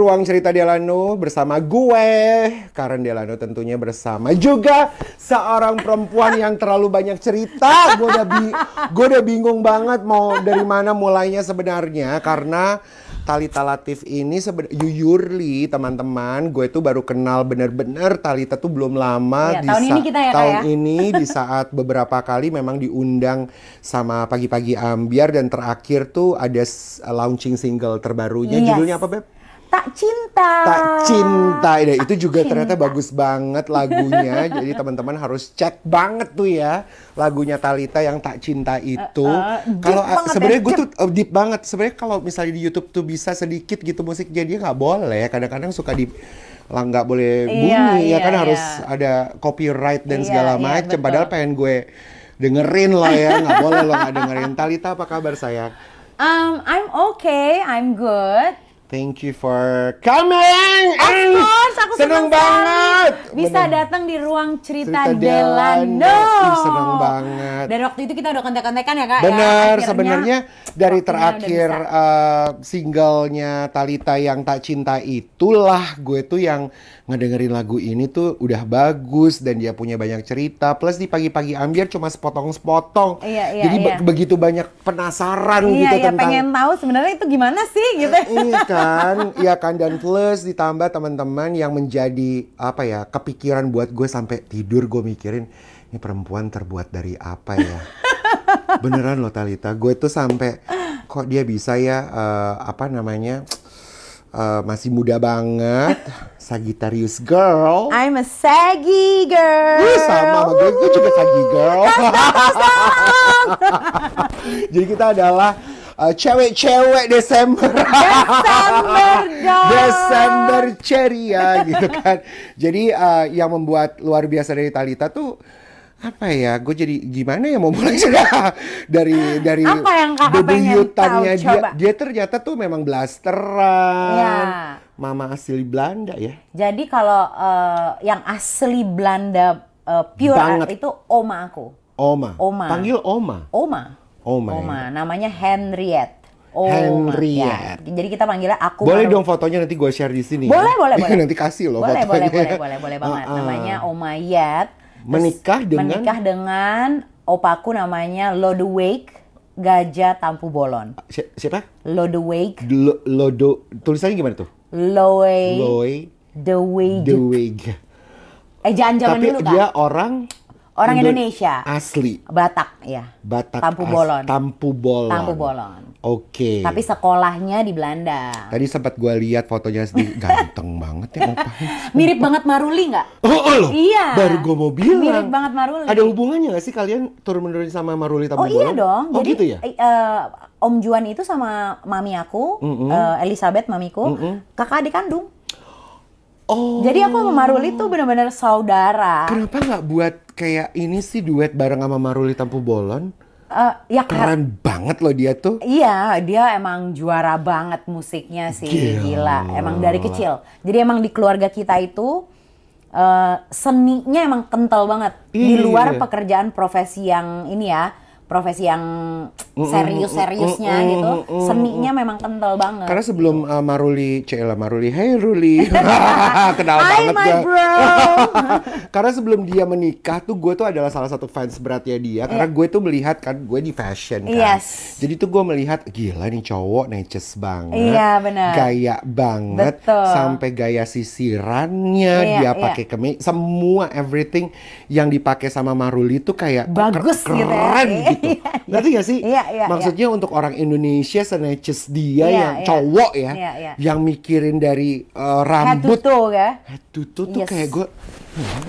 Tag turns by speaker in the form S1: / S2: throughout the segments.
S1: Ruang Cerita Delano bersama gue, Karen Delano tentunya, bersama juga seorang perempuan yang terlalu banyak cerita. Gue udah bingung banget mau dari mana mulainya sebenarnya, karena Thalita Latif ini jujurly teman-teman, gue tuh baru kenal bener-bener Thalita tuh belum lama.
S2: Ya, tahun ini kita ya,
S1: tahun
S2: Kak, ya?
S1: ini di saat beberapa kali memang diundang sama Pagi-Pagi Ambyar, dan terakhir tuh ada launching single terbarunya.
S2: Yes.
S1: Judulnya apa, Beb?
S2: Tak Cinta.
S1: Tak Cinta. Itu juga
S2: Cinta.
S1: ternyata bagus banget lagunya. Jadi teman-teman harus cek banget tuh ya lagunya Thalita yang Tak Cinta itu. Kalau sebenarnya gue tuh deep banget. Sebenarnya kalau misalnya di YouTube tuh bisa sedikit gitu musiknya, dia nggak boleh. Kadang-kadang suka nggak boleh bunyi, ya kan, harus ada copyright dan segala macam. Padahal pengen gue dengerin loh ya, nggak boleh lo nggak dengerin. Thalita, apa kabar sayang?
S2: I'm okay, I'm good.
S1: Thank you for coming.
S2: Of course, aku seneng
S1: banget.
S2: Bisa datang di Ruang Cerita Delano.
S1: Seneng banget.
S2: Dari waktu itu kita udah kontek-kontekan ya, Kak?
S1: Bener,
S2: ya?
S1: sebenarnya dari terakhir singlenya Thalita yang Tak Cinta itulah gue tuh yang ngedengerin lagu ini tuh udah bagus dan dia punya banyak cerita. Plus di Pagi-Pagi Ambyar cuma sepotong-sepotong. Jadi begitu banyak penasaran gitu tentang.
S2: Pengen tahu sebenarnya itu gimana sih gitu.
S1: Iya kan, dan plus ditambah teman-teman yang menjadi apa ya, kepikiran buat gue sampai tidur gue mikirin ini perempuan terbuat dari apa ya. Beneran loh Thalita, gue tuh sampai kok dia bisa ya masih muda banget, Sagittarius girl.
S2: I'm a saggy girl.
S1: Sama gue juga saggy girl. Jadi kita adalah cewek-cewek Desember. Desember ceria gitu kan. Jadi yang membuat luar biasa dari Thalita tuh apa ya? Gue jadi gimana ya mau mulai dari
S2: apa yang Kakak pengen tahu?
S1: Dia ternyata tuh memang blasteran.
S2: Ya.
S1: Mama asli Belanda ya.
S2: Jadi kalau yang asli Belanda pure itu oma aku.
S1: Oma. Panggil Oma.
S2: Oma. Namanya Henriette.
S1: Henriette.
S2: Ya. Jadi kita panggilnya aku.
S1: Boleh dong fotonya nanti gue share di sini.
S2: Boleh.
S1: Nanti kasih loh fotonya.
S2: Boleh banget. Namanya Oma Yet.
S1: Menikah dengan
S2: opaku namanya Lodewijk Gajah Tampu Bolon.
S1: Siapa?
S2: Lodewijk.
S1: Tulisannya gimana tuh?
S2: Lodewijk. Ejaan zaman dulu kan?
S1: Tapi dia orang
S2: Indonesia.
S1: Asli.
S2: Batak, ya.
S1: Batak.
S2: Tampu Bolon.
S1: Oke.
S2: Tapi sekolahnya di Belanda.
S1: Tadi sempat gue lihat fotonya sendiri, ganteng banget ya opa.
S2: Mirip banget Maruli nggak?
S1: Oh loh?
S2: Iya.
S1: Baru gue mau bilang.
S2: Mirip banget Maruli.
S1: Ada hubungannya nggak sih kalian turun-menurun sama Maruli Tampu Bolon?
S2: Iya dong.
S1: Oh
S2: jadi,
S1: gitu ya?
S2: Om Juan itu sama mami aku, Elizabeth mamiku, kakak adik kandung.
S1: Oh.
S2: Jadi aku sama Maruli tuh benar-benar saudara.
S1: Kenapa nggak buat kayak ini sih, duet bareng sama Maruli Tampu Bolon? Keren banget loh dia tuh.
S2: Iya, dia emang juara banget musiknya sih, gila. Emang dari kecil. Jadi emang di keluarga kita itu seninya emang kental banget. Di luar pekerjaan profesi yang ini ya, profesi yang serius-seriusnya gitu, seninya memang kental banget.
S1: Karena sebelum Maruli, hey Ruli, kenal
S2: Hi,
S1: banget
S2: my
S1: ya.
S2: bro.
S1: Karena sebelum dia menikah tuh gue tuh adalah salah satu fans beratnya dia. Karena gue tuh melihat kan, gue di fashion kan.
S2: Yes.
S1: Jadi tuh gue melihat, gila nih cowok neces banget.
S2: Iya benar.
S1: Gaya banget.
S2: Betul.
S1: Sampai gaya sisirannya, dia pakai kemeja, semua everything yang dipakai sama Maruli tuh kayak
S2: bagus
S1: keren gitu. Ngerti gak sih?
S2: Iya,
S1: maksudnya untuk orang Indonesia seneces dia yang cowok ya, yang mikirin dari rambut, head to toe tuh kayak gue,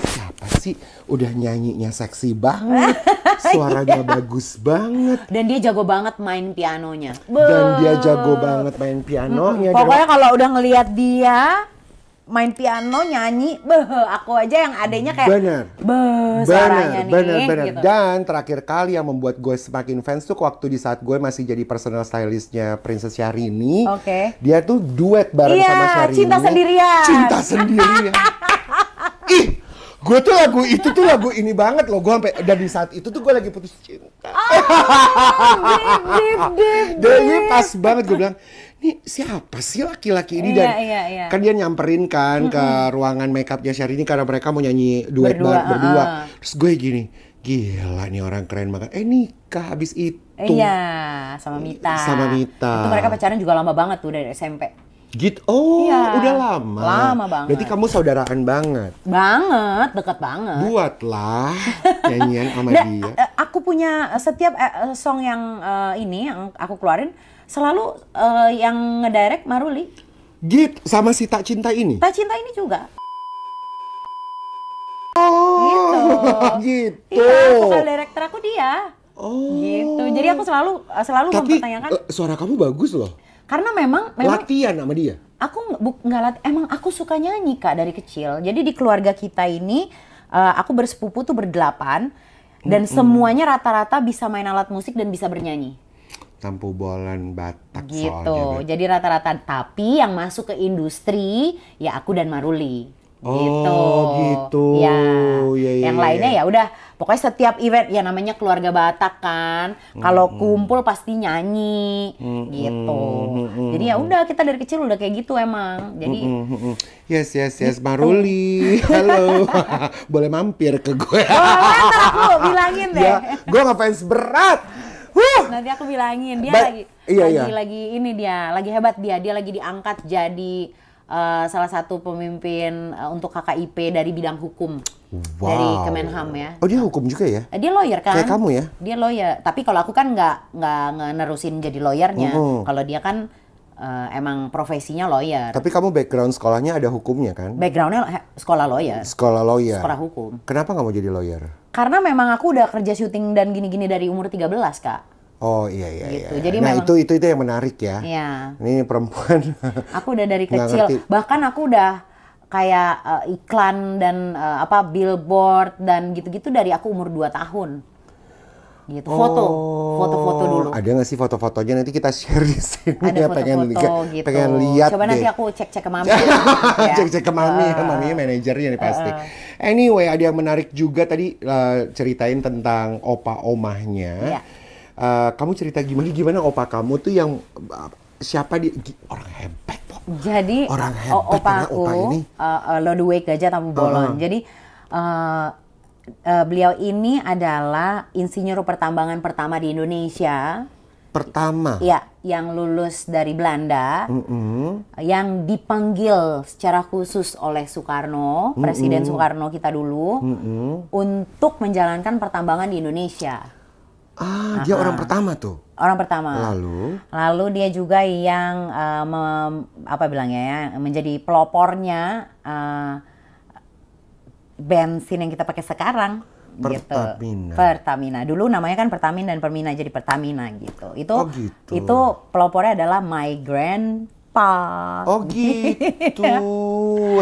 S1: siapa sih? Udah nyanyinya seksi banget, suaranya bagus banget,
S2: dan dia jago banget main pianonya. Pokoknya kalau udah ngelihat dia main piano, nyanyi, aku aja yang adanya kayak suaranya nih. Gitu.
S1: Dan terakhir kali yang membuat gue semakin fans tuh waktu di saat gue masih jadi personal stylistnya Princess Syahrini. Dia tuh duet bareng sama Syahrini.
S2: Cinta Sendirian.
S1: Ih, gue tuh lagu ini banget loh. Gue sampai dari saat itu tuh gue lagi putus cinta. Jadi pas banget gue bilang, nih siapa sih laki-laki ini, dan kan dia nyamperin kan ke ruangan makeupnya Syahrini karena mereka mau nyanyi duet berdua. Terus gue gini, gila nih orang keren banget. Nikah habis itu.
S2: Iya, sama Mita. Itu mereka pacaran juga lama banget tuh dari SMP.
S1: Gitu. Oh, udah lama.
S2: Lama banget.
S1: Berarti kamu saudaraan banget.
S2: Banget, deket banget.
S1: Buatlah nyanyian sama dia.
S2: Aku punya setiap song yang ini yang aku keluarin selalu yang ngedirect Maruli.
S1: Gitu, sama si Tak Cinta ini?
S2: Tak Cinta ini juga.
S1: Oh, gitu.
S2: Iya, vokal director aku dia.
S1: Oh.
S2: Gitu. Jadi aku selalu mempertanyakan.
S1: Tapi suara kamu bagus loh.
S2: Karena memang
S1: latihan sama dia.
S2: Aku nggak latihan. Emang aku suka nyanyi Kak dari kecil. Jadi di keluarga kita ini aku bersepupu tuh berdelapan dan semuanya rata-rata bisa main alat musik dan bisa bernyanyi.
S1: Tampu bolan Batak
S2: gitu.
S1: soalnya.
S2: Jadi rata-rata, tapi yang masuk ke industri ya aku dan Maruli.
S1: Gitu.
S2: Ya. Yang lainnya ya udah, pokoknya setiap event ya namanya keluarga Batak kan. Kalau kumpul pasti nyanyi gitu. Jadi ya udah, kita dari kecil udah kayak gitu emang. Jadi
S1: Yes, Maruli. Halo. Boleh mampir ke gue.
S2: Boleh, ntar aku bilangin deh.
S1: Ya, gue ngefans berat.
S2: Nanti aku bilangin dia lagi hebat, dia lagi diangkat jadi salah satu pemimpin untuk KKIP dari bidang hukum dari Kemenham ya.
S1: Oh, dia hukum juga ya?
S2: Dia lawyer kan?
S1: Kayak kamu ya?
S2: Dia lawyer. Tapi kalau aku kan nggak nerusin jadi lawyernya. Kalau dia kan emang profesinya lawyer.
S1: Tapi kamu background sekolahnya ada hukumnya kan?
S2: Backgroundnya sekolah lawyer.
S1: Sekolah lawyer.
S2: Sekolah hukum.
S1: Kenapa nggak mau jadi lawyer?
S2: Karena memang aku udah kerja syuting dan gini-gini dari umur 13, Kak.
S1: Oh iya.
S2: Gitu. Jadi
S1: nah
S2: memang,
S1: itu yang menarik ya.
S2: Iya.
S1: Ini perempuan.
S2: Aku udah dari kecil. Bahkan aku udah kayak iklan dan billboard dan gitu-gitu dari aku umur 2 tahun. Gitu. Foto-foto dulu.
S1: Ada nggak sih foto-fotonya, nanti kita share di sini?
S2: Ada foto-foto gitu.
S1: Pengen lihat.
S2: Coba
S1: deh.
S2: Nanti aku cek ke Mami.
S1: Cek ke Mami, Maminya manajernya nih pasti. Anyway, ada yang menarik juga tadi ceritain tentang opa omahnya.
S2: Iya.
S1: Kamu cerita gimana opa kamu tuh yang siapa dia, orang hebat kok.
S2: Jadi
S1: orang hebat
S2: opa aku
S1: opa ini.
S2: Lodewijk Gajah Tampu Bolon. Jadi beliau ini adalah insinyur pertambangan pertama di Indonesia.
S1: Pertama?
S2: Ya, yang lulus dari Belanda, yang dipanggil secara khusus oleh Soekarno, Presiden Soekarno kita dulu, untuk menjalankan pertambangan di Indonesia.
S1: Dia orang pertama tuh?
S2: Orang pertama. Lalu dia juga yang menjadi pelopornya bensin yang kita pakai sekarang.
S1: Pertamina.
S2: Gitu. Pertamina. Dulu namanya kan Pertamina dan Permina jadi Pertamina gitu.
S1: Gitu.
S2: Itu pelopornya adalah my grandpa.
S1: Oh gitu.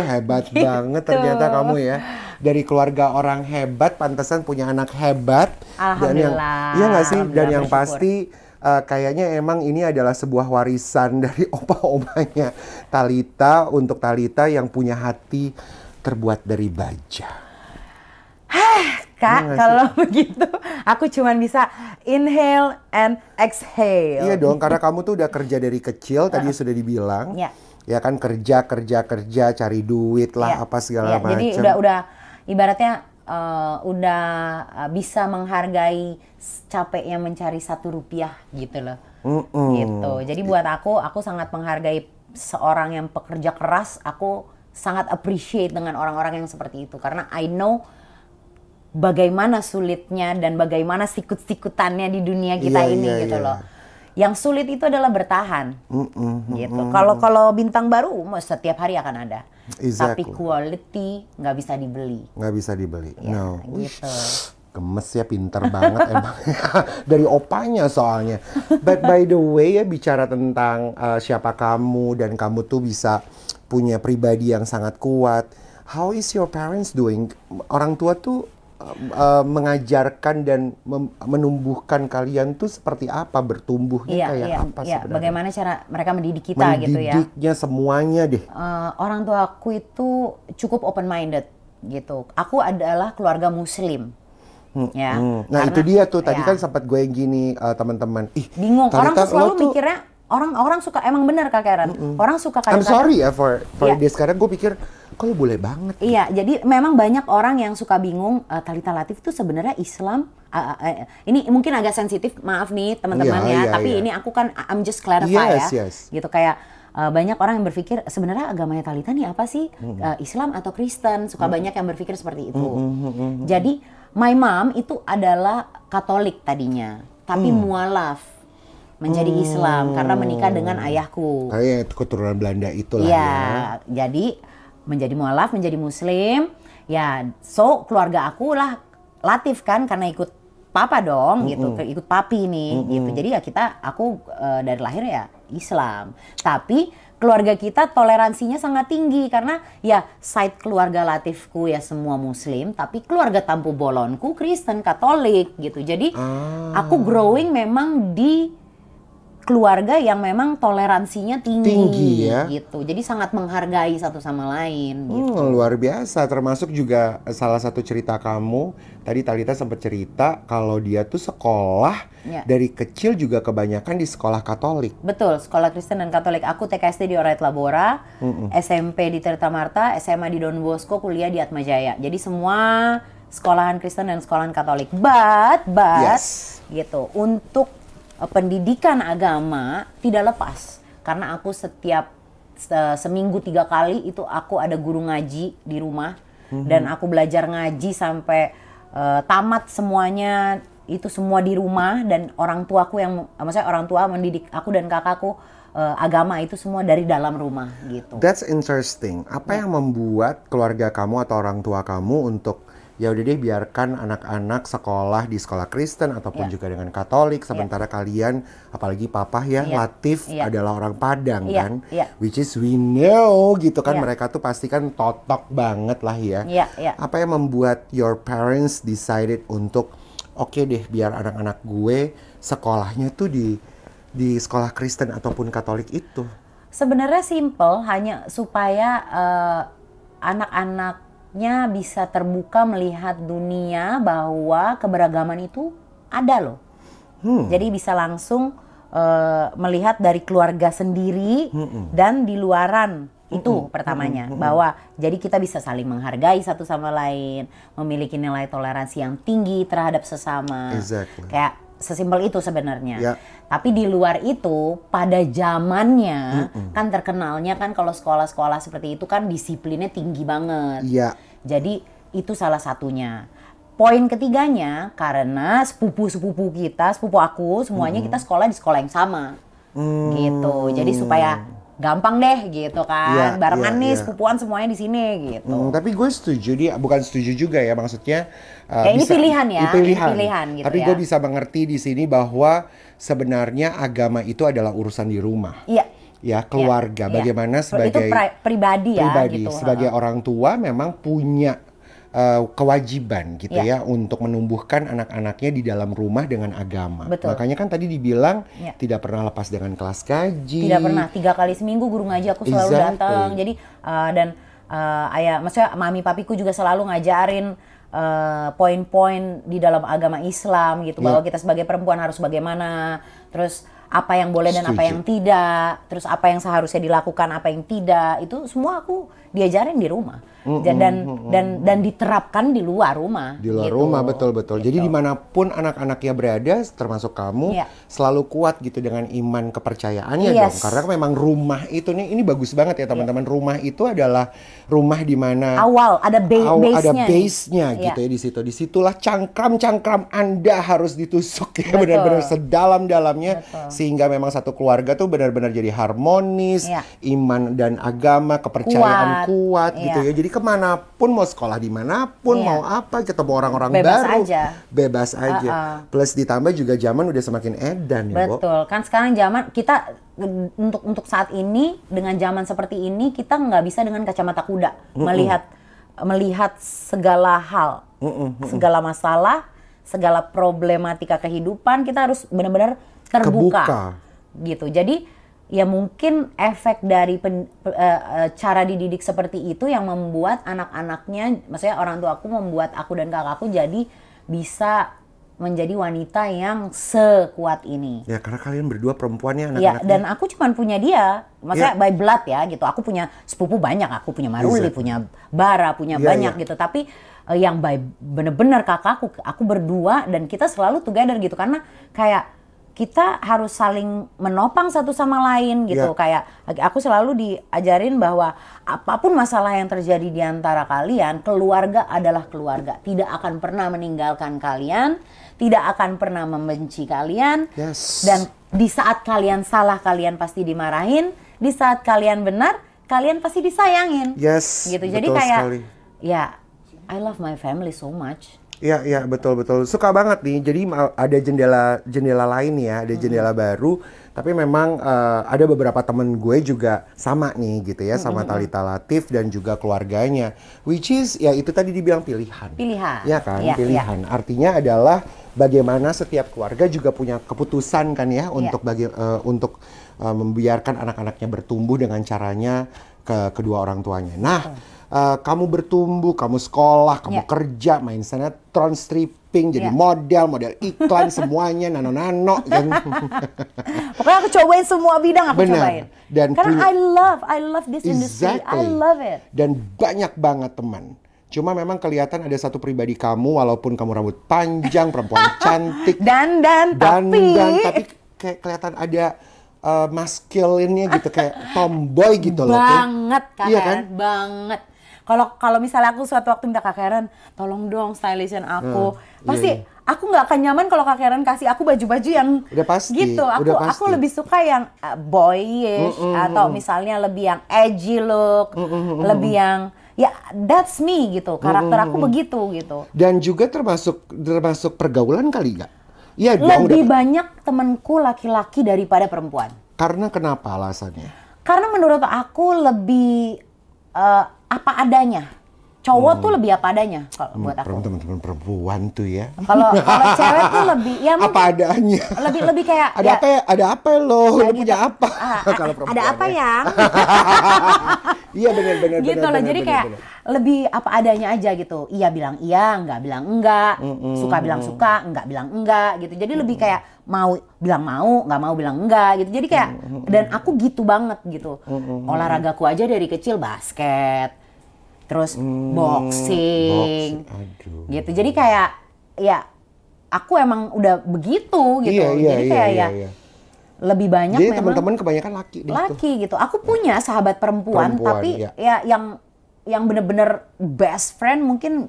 S1: Hebat banget ternyata kamu ya. Dari keluarga orang hebat, pantesan punya anak hebat.
S2: Alhamdulillah.
S1: Iya nggak sih? Dan yang pasti kayaknya emang ini adalah sebuah warisan dari opa-omanya Thalita untuk Thalita yang punya hati terbuat dari baja.
S2: Kak, kalau begitu aku cuma bisa inhale and exhale.
S1: Iya dong, karena kamu tuh udah kerja dari kecil, tadi sudah dibilang. Ya kan, kerja, cari duit lah, apa segala macam.
S2: Jadi udah ibaratnya udah bisa menghargai capeknya mencari Rp1 gitu loh. Gitu. Jadi buat aku sangat menghargai seorang yang pekerja keras. Aku sangat appreciate dengan orang-orang yang seperti itu. Karena I know bagaimana sulitnya dan bagaimana sikut-sikutannya di dunia kita ini gitu loh. Yang sulit itu adalah bertahan, gitu. Kalau bintang baru setiap hari akan ada, tapi quality nggak bisa dibeli.
S1: Nggak bisa dibeli.
S2: Ya, gitu.
S1: Gemes ya, pinter banget emang dari opanya soalnya. But by the way ya, bicara tentang siapa kamu dan kamu tuh bisa punya pribadi yang sangat kuat. How is your parents doing? Orang tua tuh mengajarkan dan menumbuhkan kalian tuh seperti apa, bertumbuhnya apa sebenarnya?
S2: Bagaimana cara mereka mendidik kita gitu ya?
S1: Mendidiknya semuanya deh.
S2: Orang tua aku itu cukup open minded gitu. Aku adalah keluarga Muslim. Ya.
S1: Nah itu dia tuh tadi kan sempat gue gini teman-teman.
S2: Bingung. Orang tuh selalu mikirnya orang suka, emang benar Kak Karen, orang suka
S1: I'm
S2: kadang-kadang.
S1: sorry ya for this, karena gue pikir kalau boleh banget.
S2: Iya, jadi memang banyak orang yang suka bingung, Thalita Latif itu sebenarnya Islam. Ini mungkin agak sensitif, maaf nih teman-teman ya, tapi ini aku kan I'm just clarify gitu, kayak banyak orang yang berpikir sebenarnya agamanya Thalita nih apa sih, Islam atau Kristen, suka banyak yang berpikir seperti itu. Jadi my mom itu adalah Katolik tadinya, tapi mualaf menjadi Islam karena menikah dengan ayahku.
S1: Kayak keturunan Belanda itulah
S2: ya. Jadi menjadi mualaf, menjadi Muslim. Ya, so keluarga aku lah Latif kan karena ikut papa dong gitu, ikut papi nih gitu. Jadi ya aku dari lahir ya Islam. Tapi keluarga kita toleransinya sangat tinggi karena ya side keluarga Latifku ya semua Muslim, tapi keluarga Tampu Bolonku Kristen Katolik gitu. Jadi aku growing memang di keluarga yang memang toleransinya tinggi ya? Gitu. Jadi sangat menghargai satu sama lain gitu.
S1: Luar biasa, termasuk juga salah satu cerita kamu tadi Thalita sempat cerita kalau dia tuh sekolah dari kecil juga kebanyakan di sekolah Katolik.
S2: Betul, sekolah Kristen dan Katolik. Aku TK SD di Orait Labora, SMP di Tirta Marta, SMA di Don Bosco, kuliah di Atmajaya. Jadi semua sekolahan Kristen dan sekolahan Katolik. But gitu. Untuk pendidikan agama tidak lepas karena aku setiap seminggu 3 kali itu aku ada guru ngaji di rumah dan aku belajar ngaji sampai tamat semuanya itu semua di rumah, dan orang tuaku yang maksudnya orang tua mendidik aku dan kakakku agama itu semua dari dalam rumah gitu.
S1: That's interesting. Apa yang membuat keluarga kamu atau orang tua kamu untuk ya udah deh biarkan anak-anak sekolah di sekolah Kristen ataupun juga dengan Katolik, sementara kalian apalagi papa Latif adalah orang Padang kan, which is we know gitu kan, mereka tuh pasti kan totok banget lah ya. Apa yang membuat your parents decided untuk oke deh biar anak-anak gue sekolahnya tuh di sekolah Kristen ataupun Katolik itu?
S2: Sebenarnya simple, hanya supaya anak-anak bisa terbuka melihat dunia bahwa keberagaman itu ada loh. Jadi bisa langsung melihat dari keluarga sendiri dan di luaran itu pertamanya. Bahwa jadi kita bisa saling menghargai satu sama lain, memiliki nilai toleransi yang tinggi terhadap sesama. Kayak sesimpel itu sebenarnya. Tapi di luar itu pada zamannya kan terkenalnya kan kalau sekolah-sekolah seperti itu kan disiplinnya tinggi banget. Jadi itu salah satunya. Poin ketiganya karena sepupu-sepupu kita, sepupu aku semuanya kita sekolah di sekolah yang sama. Gitu. Jadi supaya gampang deh gitu kan, barengan nih sepupuan semuanya di sini gitu.
S1: Tapi gue setuju, bukan setuju juga ya, maksudnya
S2: ini pilihan ya, pilihan gitu.
S1: Tapi gue bisa mengerti di sini bahwa sebenarnya agama itu adalah urusan di rumah. Ya, keluarga. Bagaimana sebagai
S2: itu pribadi ya gitu.
S1: Sebagai orang tua memang punya kewajiban gitu ya untuk menumbuhkan anak-anaknya di dalam rumah dengan agama. Makanya kan tadi dibilang tidak pernah lepas dengan kelas ngaji.
S2: Tidak pernah, 3 kali seminggu guru ngaji aku selalu datang. Jadi dan ayah, maksudnya mami papiku juga selalu ngajarin poin-poin di dalam agama Islam gitu, bahwa kita sebagai perempuan harus bagaimana, terus apa yang boleh dan apa yang tidak, terus apa yang seharusnya dilakukan, apa yang tidak, itu semua aku diajarin di rumah dan diterapkan di luar rumah.
S1: Di luar rumah, betul. Gitu. Jadi dimanapun anak-anaknya berada, termasuk kamu, selalu kuat gitu dengan iman kepercayaannya dong. Karena memang rumah itu nih, ini bagus banget ya teman-teman. Rumah itu adalah rumah di mana
S2: awal ada
S1: base-nya gitu ya di situ. Disitulah cangkram-cangkram Anda harus ditusuk ya, benar-benar sedalam-dalamnya. Sehingga memang satu keluarga tuh benar-benar jadi harmonis, iman dan agama, kepercayaan kuat gitu ya. Jadi kemanapun, mau sekolah dimanapun, mau apa, ketemu orang-orang baru, bebas aja. Plus ditambah juga zaman udah semakin edan ya,
S2: Betul, kan sekarang zaman kita untuk saat ini dengan zaman seperti ini kita nggak bisa dengan kacamata kuda melihat segala hal, segala masalah, segala problematika kehidupan, kita harus benar-benar terbuka gitu. Jadi ya mungkin efek dari cara dididik seperti itu yang membuat anak-anaknya, maksudnya orang tua aku membuat aku dan kakakku jadi bisa menjadi wanita yang sekuat ini.
S1: Ya karena kalian berdua perempuannya
S2: Ya,
S1: anak-anaknya.
S2: dan aku cuma punya dia. Maksudnya by blood ya gitu. Aku punya sepupu banyak. Aku punya Maruli, punya Bara, punya banyak gitu. Tapi yang bener-bener kakakku, aku berdua dan kita selalu together gitu. Karena kayak kita harus saling menopang satu sama lain gitu. Kayak aku selalu diajarin bahwa apapun masalah yang terjadi di antara kalian, keluarga adalah keluarga. Tidak akan pernah meninggalkan kalian, tidak akan pernah membenci kalian. Dan di saat kalian salah, kalian pasti dimarahin. Di saat kalian benar, kalian pasti disayangin. Gitu. Jadi kayak sekali. Ya, I love my family so much.
S1: Iya, betul. Suka banget nih. Jadi ada jendela lain ya, ada jendela baru. Tapi memang ada beberapa temen gue juga sama nih gitu ya, sama Thalita Latif dan juga keluarganya. Which is ya itu tadi dibilang pilihan. Ya kan, pilihan. Artinya adalah bagaimana setiap keluarga juga punya keputusan kan ya untuk membiarkan anak-anaknya bertumbuh dengan caranya ke kedua orang tuanya. Nah. Kamu bertumbuh, kamu sekolah, kamu kerja, main sinetron, stripping, jadi model iklan, semuanya, nano-nano.
S2: Pokoknya aku cobain semua bidang, aku cobain.
S1: Dan
S2: karena I love this industry, I love it.
S1: Dan banyak banget teman. Cuma memang kelihatan ada satu pribadi kamu, walaupun kamu rambut panjang, perempuan cantik.
S2: Tapi
S1: kayak kelihatan ada masculine-nya gitu, kayak tomboy gitu loh.
S2: Banget Kak
S1: iya kan?
S2: Banget. Kalau misalnya aku suatu waktu minta Kak Karen, tolong dong stylishin aku. Pasti aku nggak akan nyaman kalau Kak Karen kasih aku baju-baju yang
S1: udah pasti,
S2: gitu. Aku lebih suka yang boyish atau misalnya lebih yang edgy look, lebih yang ya that's me gitu. Karakter aku begitu gitu.
S1: Dan juga termasuk pergaulan kali nggak? Iya,
S2: lebih banyak temanku laki-laki daripada perempuan.
S1: Karena kenapa alasannya?
S2: Karena menurut aku lebih apa adanya. Cowok tuh lebih apa adanya kalau buat aku.
S1: Teman-teman perempuan tuh ya.
S2: Kalau cewek tuh lebih ya
S1: apa adanya.
S2: Lebih kayak
S1: ada apa lo? Lo punya apa?
S2: Kalau perempuan. Ada apa ya?
S1: Iya benar.
S2: Gitu loh. Jadi kayak lebih apa adanya aja gitu. Iya bilang iya, enggak bilang enggak. Suka bilang suka, enggak bilang enggak gitu. Jadi lebih kayak mau bilang mau, enggak mau bilang enggak gitu. Jadi kayak dan aku gitu banget gitu. Olahragaku aja dari kecil basket. Terus boxing. Gitu. Jadi kayak ya aku emang udah begitu gitu. Jadi kayak lebih banyak
S1: jadi
S2: memang
S1: teman-teman kebanyakan laki
S2: gitu. Aku punya sahabat perempuan tapi ya yang bener-bener best friend mungkin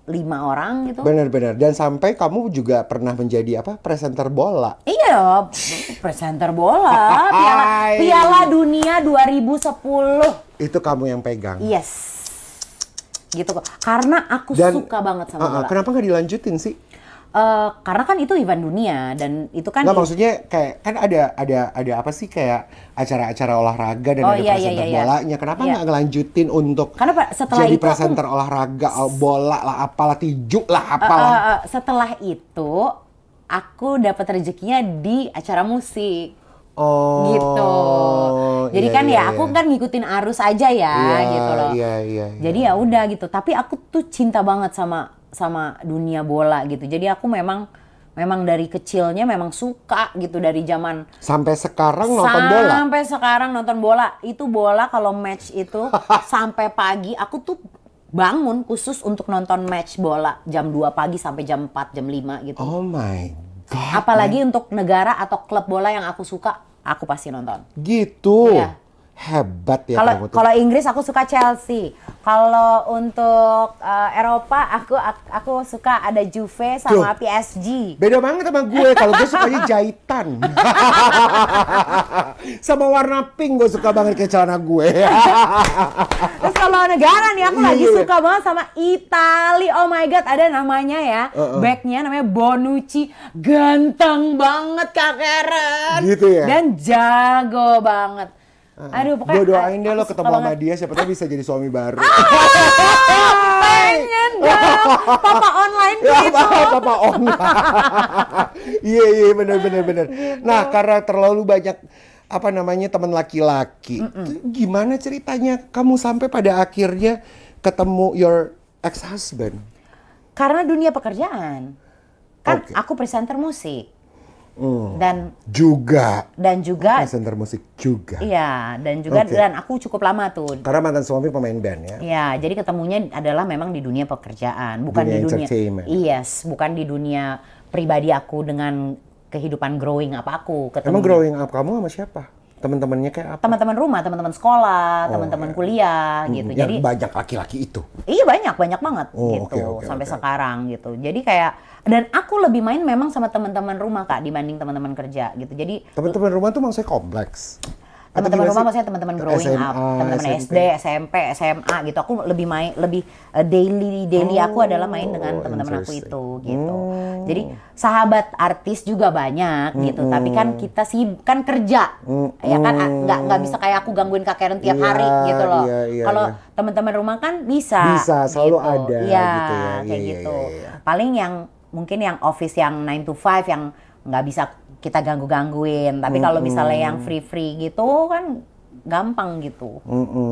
S2: 5 orang gitu.
S1: Bener. Dan sampai kamu juga pernah menjadi presenter bola.
S2: Iya, presenter bola. Piala Dunia 2010.
S1: Itu kamu yang pegang.
S2: Yes. Gitu kok. Karena aku suka banget sama bola.
S1: Kenapa nggak dilanjutin sih?
S2: Karena kan itu event dunia dan itu kan
S1: nggak maksudnya kayak kan ada apa sih kayak acara-acara olahraga dan ada presenter bolanya. Kenapa nggak ngelanjutin untuk
S2: setelah
S1: jadi
S2: itu
S1: presenter olahraga bola lah apalah tinju lah apalah.
S2: Setelah itu aku dapat rezekinya di acara musik. Gitu. Jadi aku kan ngikutin arus aja gitu loh. Jadi ya udah gitu. Tapi aku tuh cinta banget sama dunia bola gitu. Jadi aku memang dari kecilnya memang suka gitu dari zaman
S1: sampai sekarang nonton bola.
S2: Sampai sekarang nonton bola. Itu bola kalau match itu sampai pagi aku tuh bangun khusus untuk nonton match bola jam 2 pagi sampai jam 4, jam 5 gitu.
S1: Oh my god.
S2: Apalagi untuk negara atau klub bola yang aku suka, aku pasti nonton.
S1: Gitu. Iya. Hebat ya kamu tuh.
S2: Kalau Inggris aku suka Chelsea. Kalau untuk Eropa aku suka ada Juve sama PSG.
S1: Beda banget sama gue. Kalau gue sukanya jahitan. Sama warna pink gue suka banget kayak celana gue.
S2: Terus kalau negara nih aku lagi suka banget sama Itali. Oh my god, ada namanya ya. Backnya namanya Bonucci. Ganteng banget Kak Karen.
S1: Gitu ya.
S2: Dan jago banget. Aduh, pokoknya
S1: gue doain deh lo ketemu sama dia, siapa tahu bisa jadi suami baru.
S2: Pengen dong, papa online gitu.
S1: Papa online. Iya bener. Gitu. Nah karena terlalu banyak teman laki-laki, gimana ceritanya kamu sampai pada akhirnya ketemu your ex-husband?
S2: Karena dunia pekerjaan. Kan aku presenter musik. Dan
S1: juga
S2: presenter
S1: musik juga.
S2: Iya, dan juga dan aku cukup lama tuh.
S1: Karena mantan suami pemain band ya.
S2: Iya, jadi ketemunya adalah memang di dunia pekerjaan, bukan
S1: Dunia
S2: di dunia
S1: entertainment.
S2: Yes, bukan di dunia pribadi aku dengan kehidupan growing up aku.
S1: Emang growing up kamu sama siapa? Teman-temannya kayak apa?
S2: Teman-teman rumah, teman-teman sekolah, teman-teman kuliah gitu.
S1: Yang
S2: Jadi
S1: banyak laki-laki itu.
S2: iya banyak banget gitu sampai sekarang gitu. Jadi kayak dan aku lebih main memang sama teman-teman rumah Kak dibanding teman-teman kerja gitu. Jadi
S1: Teman-teman rumah tuh maksudnya kompleks.
S2: teman-teman rumah maksudnya teman-teman growing
S1: SMA,
S2: up, teman-teman
S1: SMP.
S2: SD, SMP, SMA gitu. Aku lebih main daily aku adalah main dengan teman-teman aku itu gitu. Jadi sahabat artis juga banyak gitu. Tapi kan kita sih kan kerja. Ya kan nggak bisa kayak aku gangguin Kak Karen tiap hari gitu loh. Kalau teman-teman rumah kan bisa
S1: selalu
S2: gitu.
S1: ada
S2: Iya,
S1: gitu ya.
S2: kayak gitu. Paling yang mungkin yang office yang 9 to 5 yang nggak bisa kita gangguin. Tapi kalau misalnya yang free gitu kan gampang gitu.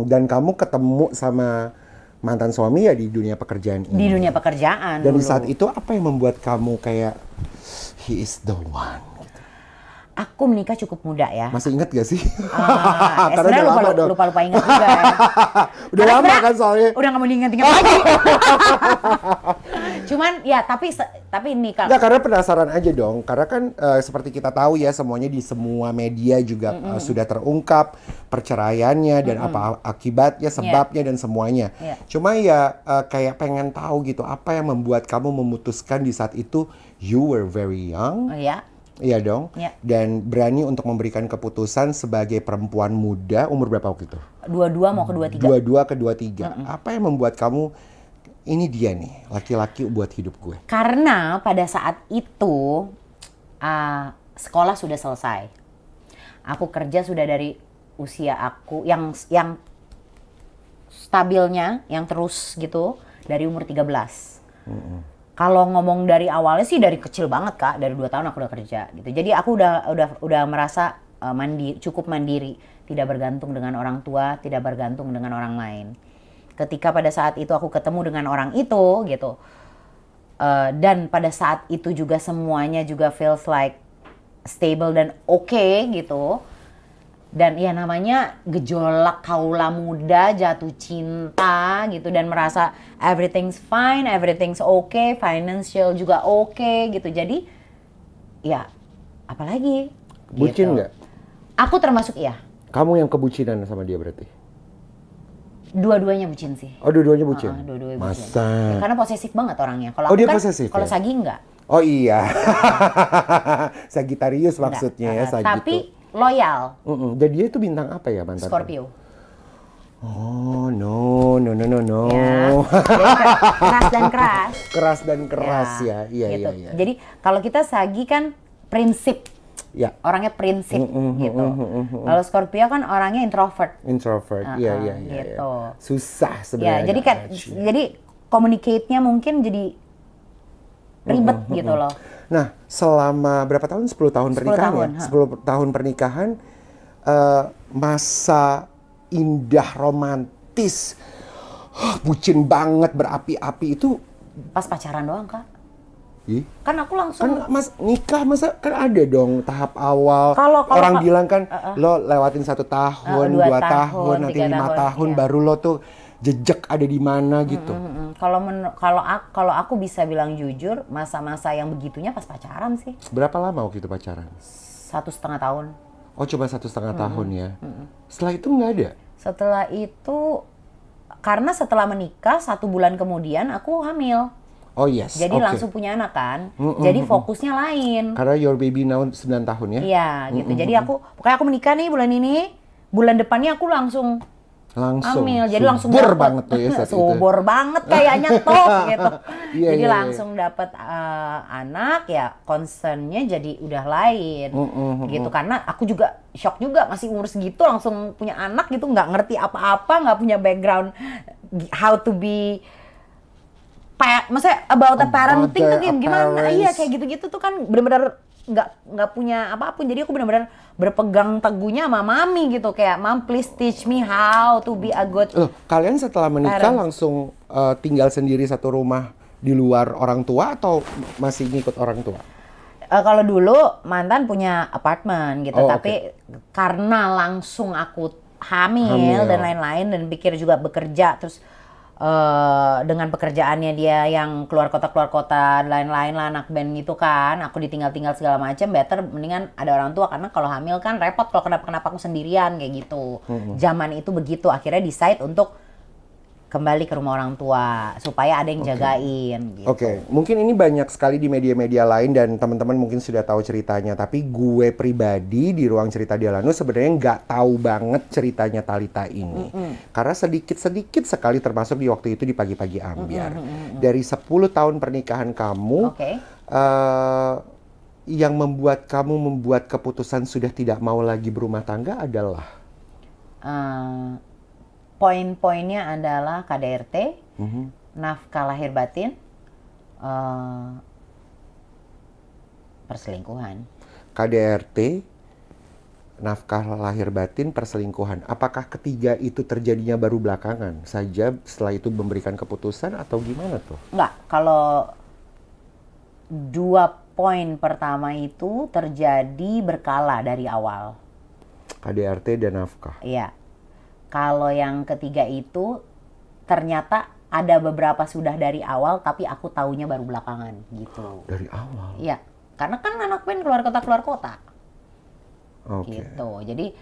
S1: Dan kamu ketemu sama mantan suami ya di dunia pekerjaan ini.
S2: Di dunia pekerjaan.
S1: Dan
S2: dulu.
S1: di saat itu apa yang membuat kamu kayak he is the one?
S2: Aku menikah cukup muda ya.
S1: Masih ingat gak sih?
S2: Sebenarnya lupa ingat juga ya.
S1: Udah lama kan soalnya.
S2: Udah nggak mau diingat-ingat lagi. Cuman ya tapi ini kalau
S1: Nggak, karena penasaran aja dong. Karena kan seperti kita tahu ya semuanya di semua media juga sudah terungkap perceraiannya dan apa akibatnya, sebabnya dan semuanya. Cuma ya kayak pengen tahu gitu apa yang membuat kamu memutuskan di saat itu you were very young. Iya dong. Dan berani untuk memberikan keputusan sebagai perempuan muda umur berapa waktu itu?
S2: 22 mau ke 23.
S1: 22 ke 23. Apa yang membuat kamu ini dia nih laki-laki buat hidup gue?
S2: Karena pada saat itu sekolah sudah selesai. Aku kerja sudah dari usia aku yang stabilnya, yang terus gitu dari umur 13. Kalau ngomong dari awalnya sih dari kecil banget Kak, dari 2 tahun aku udah kerja gitu. Jadi aku udah merasa cukup mandiri, tidak bergantung dengan orang tua, tidak bergantung dengan orang lain. Ketika pada saat itu aku ketemu dengan orang itu gitu, dan pada saat itu juga semuanya juga feels like stable dan okay gitu. Dan ya namanya gejolak kaula muda jatuh cinta gitu dan merasa everything's fine, everything's okay, financial juga okay gitu. Jadi ya apalagi
S1: bucin nggak?
S2: Aku termasuk iya.
S1: Kamu yang kebucinan sama dia berarti?
S2: Dua-duanya bucin sih.
S1: Oh, dua-duanya bucin?
S2: Dua-duanya bucin.
S1: Masa?
S2: Ya, karena posesif banget orangnya. Kalau
S1: dia
S2: aku kan,
S1: posesif
S2: kalau
S1: ya?
S2: Sagi enggak.
S1: Oh iya. Sagittarius maksudnya ya, Sagi
S2: tapi
S1: itu.
S2: Loyal.
S1: Dan dia itu bintang apa ya mantan?
S2: Scorpio.
S1: Oh no.
S2: Ya, jadi keras dan keras.
S1: Keras dan keras ya. Iya,
S2: gitu.
S1: iya.
S2: Jadi kalau kita Sagi kan prinsip.
S1: Ya.
S2: Orangnya prinsip gitu. Kalau Scorpio kan orangnya introvert.
S1: Iya.
S2: Gitu.
S1: Susah
S2: Ya,
S1: sebenarnya.
S2: jadi communicate-nya mungkin jadi ribet gitu loh.
S1: Nah, selama berapa tahun? 10 tahun pernikahan ya? 10 tahun pernikahan, masa indah romantis, bucin banget, berapi-api itu
S2: pas pacaran doang Kak.
S1: Kan
S2: aku langsung
S1: nikah masa kan ada dong tahap awal.
S2: Kalau
S1: orang bilang kan lo lewatin 1 tahun, 2 tahun, nanti 5 tahun baru lo tuh jejak ada di mana gitu.
S2: Kalau aku bisa bilang jujur, masa-masa yang begitunya pas pacaran sih.
S1: Berapa lama waktu itu pacaran?
S2: 1,5 tahun.
S1: Oh, coba 1,5 tahun ya. Setelah itu nggak ada?
S2: Setelah itu, karena setelah menikah 1 bulan kemudian aku hamil.
S1: Oh yes.
S2: Jadi langsung punya anak kan. Jadi fokusnya lain.
S1: Karena your baby now 9 tahun ya?
S2: Iya gitu. Jadi pokoknya aku menikah nih bulan ini. Bulan depannya aku langsung hamil. Jadi langsung
S1: subur banget tuh ya saat itu.
S2: Subur banget kayaknya tuh gitu.
S1: Iya,
S2: jadi
S1: iya,
S2: langsung dapat anak ya, concernnya jadi udah lain gitu. Karena aku juga shock juga masih umur segitu langsung punya anak gitu, nggak ngerti apa-apa, nggak punya background how to be maksudnya about the parenting tuh gimana? Iya kayak gitu-gitu tuh kan benar-benar nggak punya apapun. Jadi aku benar-benar berpegang teguhnya sama mami gitu, kayak mom please teach me how to be a good
S1: kalian setelah menikah parents. Langsung tinggal sendiri satu rumah di luar orang tua atau masih ngikut orang tua?
S2: Kalau dulu mantan punya apartemen gitu, tapi karena langsung aku hamil dan lain-lain dan pikir juga bekerja, terus dengan pekerjaannya dia yang keluar kota lain-lain lah, anak band gitu kan, aku ditinggal-tinggal segala macam, better mendingan ada orang tua, karena kalau hamil kan repot kalau kenapa-kenapa aku sendirian kayak gitu. Zaman itu begitu, akhirnya decide untuk kembali ke rumah orang tua supaya ada yang jagain gitu.
S1: Mungkin ini banyak sekali di media-media lain dan teman-teman mungkin sudah tahu ceritanya, tapi gue pribadi di ruang cerita Dialano sebenarnya nggak tahu banget ceritanya Thalita ini. Karena sedikit sekali, termasuk di waktu itu di Pagi-Pagi Ambyar. Dari 10 tahun pernikahan kamu, yang membuat kamu membuat keputusan sudah tidak mau lagi berumah tangga adalah?
S2: Poin-poinnya adalah KDRT, nafkah lahir batin, perselingkuhan.
S1: KDRT, nafkah lahir batin, perselingkuhan. Apakah ketiga itu terjadinya baru belakangan saja setelah itu memberikan keputusan atau gimana tuh?
S2: Enggak, kalau 2 poin pertama itu terjadi berkala dari awal.
S1: KDRT dan nafkah.
S2: Iya. Kalau yang ketiga itu ternyata ada beberapa sudah dari awal, tapi aku taunya baru belakangan gitu.
S1: Dari awal?
S2: Iya, karena kan anak band keluar kota. Gitu. Jadi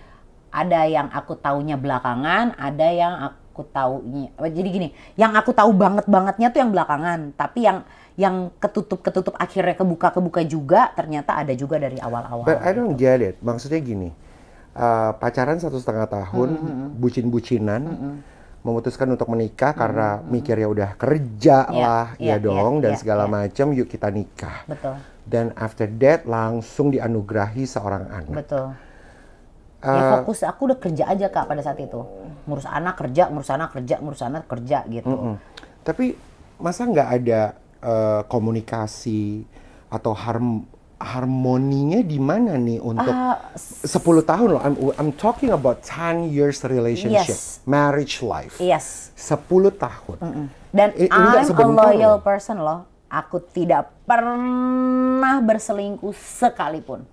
S2: ada yang aku taunya belakangan, ada yang aku taunya. Jadi gini, yang aku tahu bangetnya tuh yang belakangan, tapi yang ketutup akhirnya kebuka juga ternyata ada juga dari awal-awal.
S1: But I don't get it. Maksudnya gini. Pacaran 1,5 tahun, bucin-bucinan, memutuskan untuk menikah karena mikirnya udah kerja lah, dan segala macam, yuk kita nikah.
S2: Betul.
S1: Dan after that langsung dianugerahi seorang anak.
S2: Betul. Ya fokus aku udah kerja aja Kak pada saat itu, ngurus anak kerja gitu.
S1: Tapi masa nggak ada komunikasi atau harmoninya di mana nih untuk 10 tahun loh. I'm talking about 10 years relationship, marriage life. 10 tahun.
S2: Dan I'm a loyal person loh. Aku tidak pernah berselingkuh sekalipun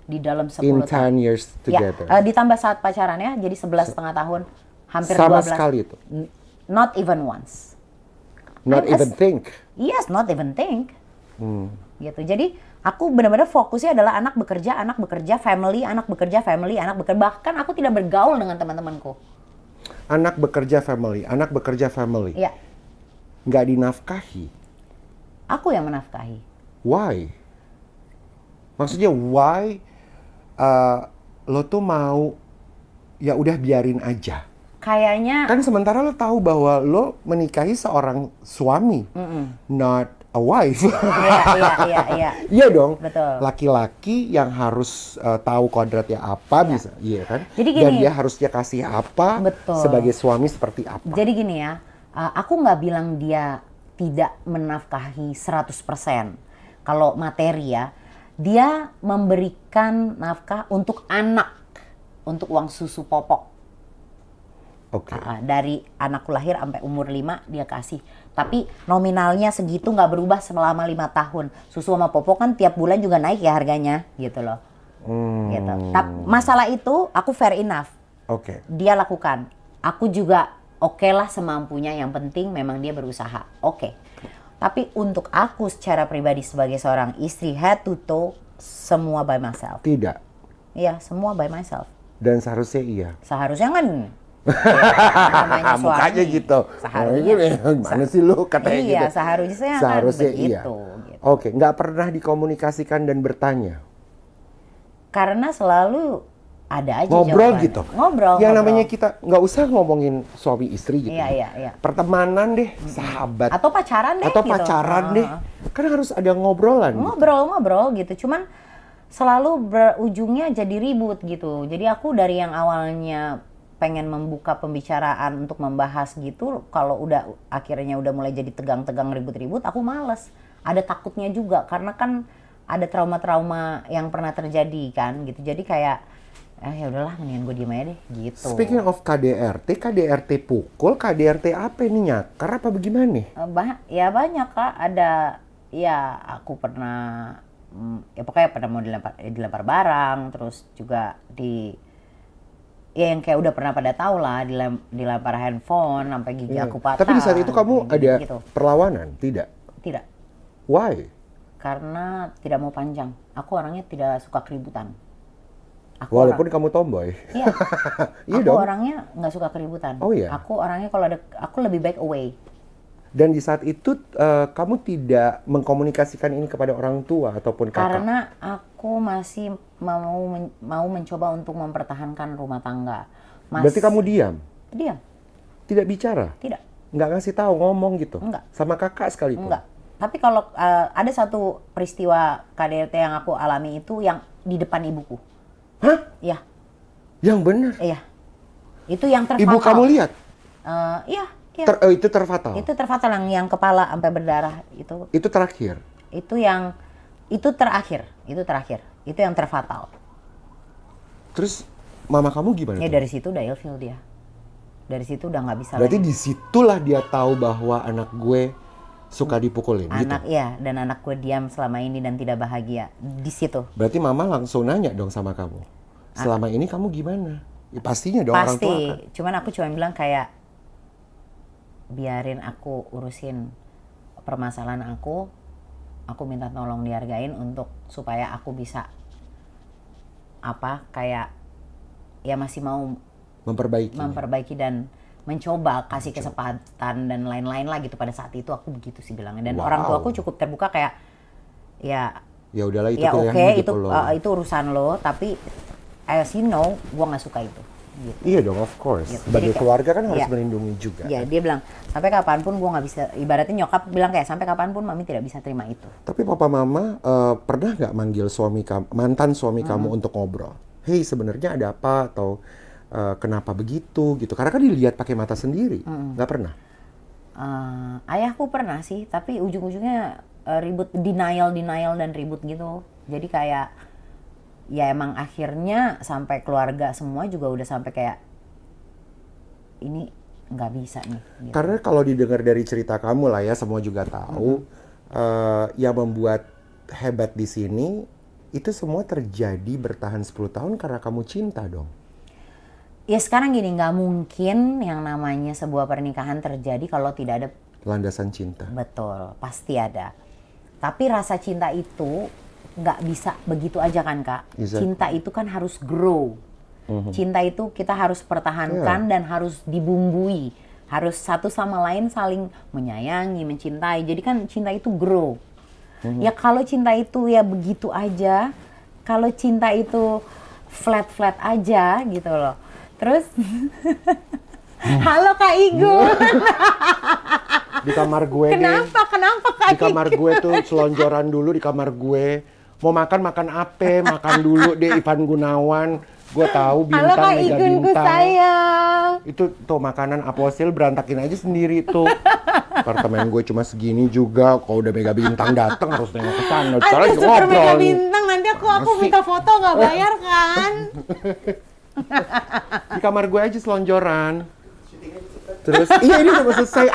S2: di dalam 10 tahun.
S1: 10 years together.
S2: Ditambah saat pacaran ya, jadi 11,5 tahun, hampir
S1: sama
S2: 12.
S1: Sekali itu.
S2: Not even once.
S1: Not even think.
S2: Yes, not even think. Gitu. Jadi aku benar-benar fokusnya adalah anak bekerja, family. Bahkan aku tidak bergaul dengan teman-temanku.
S1: Anak bekerja, family.
S2: Iya.
S1: Nggak dinafkahi.
S2: Aku yang menafkahi.
S1: Why? Maksudnya why lo tuh mau ya udah biarin aja?
S2: Kayaknya
S1: kan sementara lo tahu bahwa lo menikahi seorang suami, not a wife.
S2: Iya.
S1: Iya dong.
S2: Betul.
S1: Laki-laki yang harus tahu kodratnya apa bisa, iya kan?
S2: Jadi gini, dan
S1: dia harusnya kasih apa, sebagai suami seperti apa.
S2: Jadi gini ya, aku nggak bilang dia tidak menafkahi 100%. Kalau materi ya, dia memberikan nafkah untuk anak, untuk uang susu popok. Dari anakku lahir sampai umur 5 dia kasih. Tapi nominalnya segitu nggak berubah selama 5 tahun. Susu sama popok kan tiap bulan juga naik ya harganya gitu loh. Gitu. Tapi masalah itu aku fair enough. Dia lakukan. Aku juga oke lah semampunya, yang penting memang dia berusaha. Tapi untuk aku secara pribadi sebagai seorang istri, head to toe semua by myself.
S1: Tidak.
S2: Iya, semua by myself.
S1: Dan seharusnya iya.
S2: Seharusnya kan
S1: namanya suami. Mukanya gitu. Gimana sih lu katanya gitu.
S2: Iya, seharusnya kan begitu.
S1: Iya. Nggak pernah dikomunikasikan dan bertanya?
S2: Karena selalu ada aja
S1: ngobrol
S2: jawaban.
S1: Gitu.
S2: Ngobrol.
S1: Yang namanya kita nggak usah ngomongin suami istri gitu.
S2: Iya.
S1: Pertemanan deh, sahabat.
S2: Atau pacaran deh.
S1: Deh. Kan harus ada ngobrolan.
S2: Ngobrol gitu. Cuman selalu berujungnya jadi ribut gitu. Jadi aku dari yang awalnya pengen membuka pembicaraan untuk membahas gitu, kalau udah akhirnya udah mulai jadi tegang-tegang ribut-ribut, aku males. Ada takutnya juga karena kan ada trauma-trauma yang pernah terjadi kan gitu. Jadi kayak Ya udahlah, mendingan gue diem aja deh gitu.
S1: Speaking of KDRT, KDRT pukul, KDRT apa ini, nyakar apa bagaimana nih?
S2: Ya banyak Kak, ada ya aku pernah ya pokoknya pernah mau dilempar barang, terus juga ya yang kayak udah pernah pada tahu lah, dilempar handphone sampai gigi aku patah.
S1: Tapi di saat itu kamu ada
S2: gitu.
S1: perlawanan? Tidak?
S2: Tidak.
S1: Why?
S2: Karena tidak mau panjang. Aku orangnya tidak suka keributan.
S1: Walaupun kamu tomboy.
S2: Iya.
S1: Iya
S2: aku
S1: dong.
S2: orangnya nggak suka keributan.
S1: Oh iya.
S2: Aku orangnya kalau aku lebih baik away.
S1: Dan di saat itu kamu tidak mengkomunikasikan ini kepada orang tua ataupun kakak?
S2: Karena aku masih mau mencoba untuk mempertahankan rumah tangga.
S1: Berarti kamu diam?
S2: Diam.
S1: Tidak bicara?
S2: Tidak.
S1: Nggak ngasih tahu, ngomong gitu?
S2: Enggak.
S1: Sama kakak sekalipun?
S2: Enggak. Tapi kalau ada satu peristiwa KDRT yang aku alami itu yang di depan ibuku.
S1: Hah?
S2: Iya.
S1: Yang benar?
S2: Iya. Itu yang terfatal.
S1: Ibu kamu lihat?
S2: Iya. Iya.
S1: Itu terfatal?
S2: Itu terfatal yang kepala sampai berdarah itu.
S1: Itu terakhir?
S2: Itu terakhir. Itu yang terfatal.
S1: Terus mama kamu gimana?
S2: Ya
S1: tuh?
S2: dari situ udah ilfil dia. Dari situ udah nggak bisa
S1: Berarti
S2: lagi.
S1: disitulah dia tahu bahwa anak gue suka dipukulin gitu?
S2: Iya, dan anak gue diam selama ini dan tidak bahagia. Di situ.
S1: Berarti mama langsung nanya dong sama kamu, selama ini kamu gimana? Ya, pastinya dong orang tua kan.
S2: Pasti, cuman aku cuma bilang kayak biarin aku urusin permasalahan aku minta tolong dihargain untuk supaya aku bisa kayak ya masih mau memperbaiki dan mencoba kasih kesempatan dan lain-lain lah gitu. Pada saat itu aku begitu sih bilangnya, dan orang tua aku cukup terbuka kayak ya
S1: udahlah itu
S2: ya
S1: pilihan
S2: oke,
S1: hidup lo.
S2: itu urusan lo, tapi as you know gue nggak suka itu gitu.
S1: Iya dong, of course.
S2: Gitu.
S1: Sebagai
S2: Jadi,
S1: keluarga kan harus
S2: iya.
S1: melindungi juga.
S2: Ya
S1: Kan?
S2: dia bilang sampai kapanpun gue nggak bisa, ibaratnya nyokap bilang kayak sampai kapanpun mami tidak bisa terima itu.
S1: Tapi papa mama pernah nggak manggil mantan suami kamu untuk ngobrol? Hey, sebenarnya ada apa, atau kenapa begitu gitu? Karena kan dilihat pakai mata sendiri. Nggak pernah?
S2: Ayahku pernah sih, tapi ujung-ujungnya ribut, denial dan ribut gitu. Jadi kayak ya emang akhirnya sampai keluarga semua juga udah sampai kayak ini nggak bisa nih. Gitu.
S1: Karena kalau didengar dari cerita kamu lah ya, semua juga tahu yang membuat hebat di sini itu semua terjadi bertahan 10 tahun karena kamu cinta dong.
S2: Ya sekarang gini, nggak mungkin yang namanya sebuah pernikahan terjadi kalau tidak ada
S1: Landasan cinta.
S2: Betul, pasti ada. Tapi rasa cinta itu nggak bisa begitu aja kan Kak.
S1: Exactly.
S2: Cinta itu kan harus grow. Cinta itu kita harus pertahankan dan harus dibumbui. Harus satu sama lain saling menyayangi, mencintai. Jadi kan cinta itu grow. Ya kalau cinta itu ya begitu aja. Kalau cinta itu flat-flat aja gitu loh. Terus, halo Kak Igun.
S1: Di kamar gue
S2: Kenapa Kak
S1: di kamar gue tuh selonjoran dulu di kamar gue. Mau makan apa? Makan dulu deh Ivan Gunawan. Gue tahu bintang,
S2: halo Kak
S1: mega
S2: Igunku
S1: bintang.
S2: sayang.
S1: Itu tuh makanan aposil berantakin aja sendiri tuh. Apartemen gue cuma segini juga. Kalau udah mega bintang datang harus nengok ke sana.
S2: Aduh super mega bintang, nanti aku minta foto nggak bayar kan?
S1: Di kamar gue aja selonjoran. Terus iya ini udah selesai.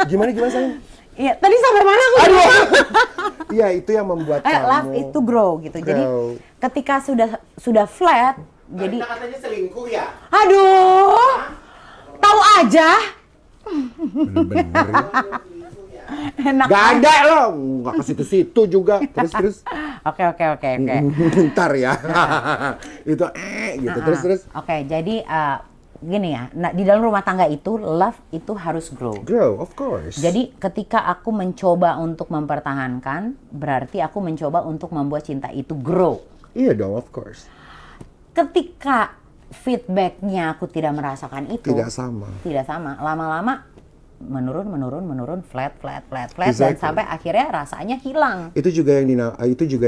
S1: Gimana sayang?
S2: Iya, tadi sampai mana aku?
S1: Aduh. Iya, itu yang membuat kamu
S2: love itu grow gitu. Jadi ketika sudah flat, jadi
S1: katanya selingkuh ya?
S2: Aduh. Tahu aja.
S1: Bener-bener.
S2: Enak.
S1: Gak ada loh, nggak ke situ-situ juga. Terus.
S2: Oke.
S1: Ntar ya. Itu gitu. Terus.
S2: Oke, jadi gini ya, di dalam rumah tangga itu love itu harus grow.
S1: Grow, of course.
S2: Jadi ketika aku mencoba untuk mempertahankan, berarti aku mencoba untuk membuat cinta itu grow.
S1: Iya dong, of course.
S2: Ketika feedbacknya aku tidak merasakan itu,
S1: Tidak sama.
S2: Lama-lama menurun, flat,
S1: Exactly.
S2: dan sampai akhirnya rasanya hilang.
S1: Itu juga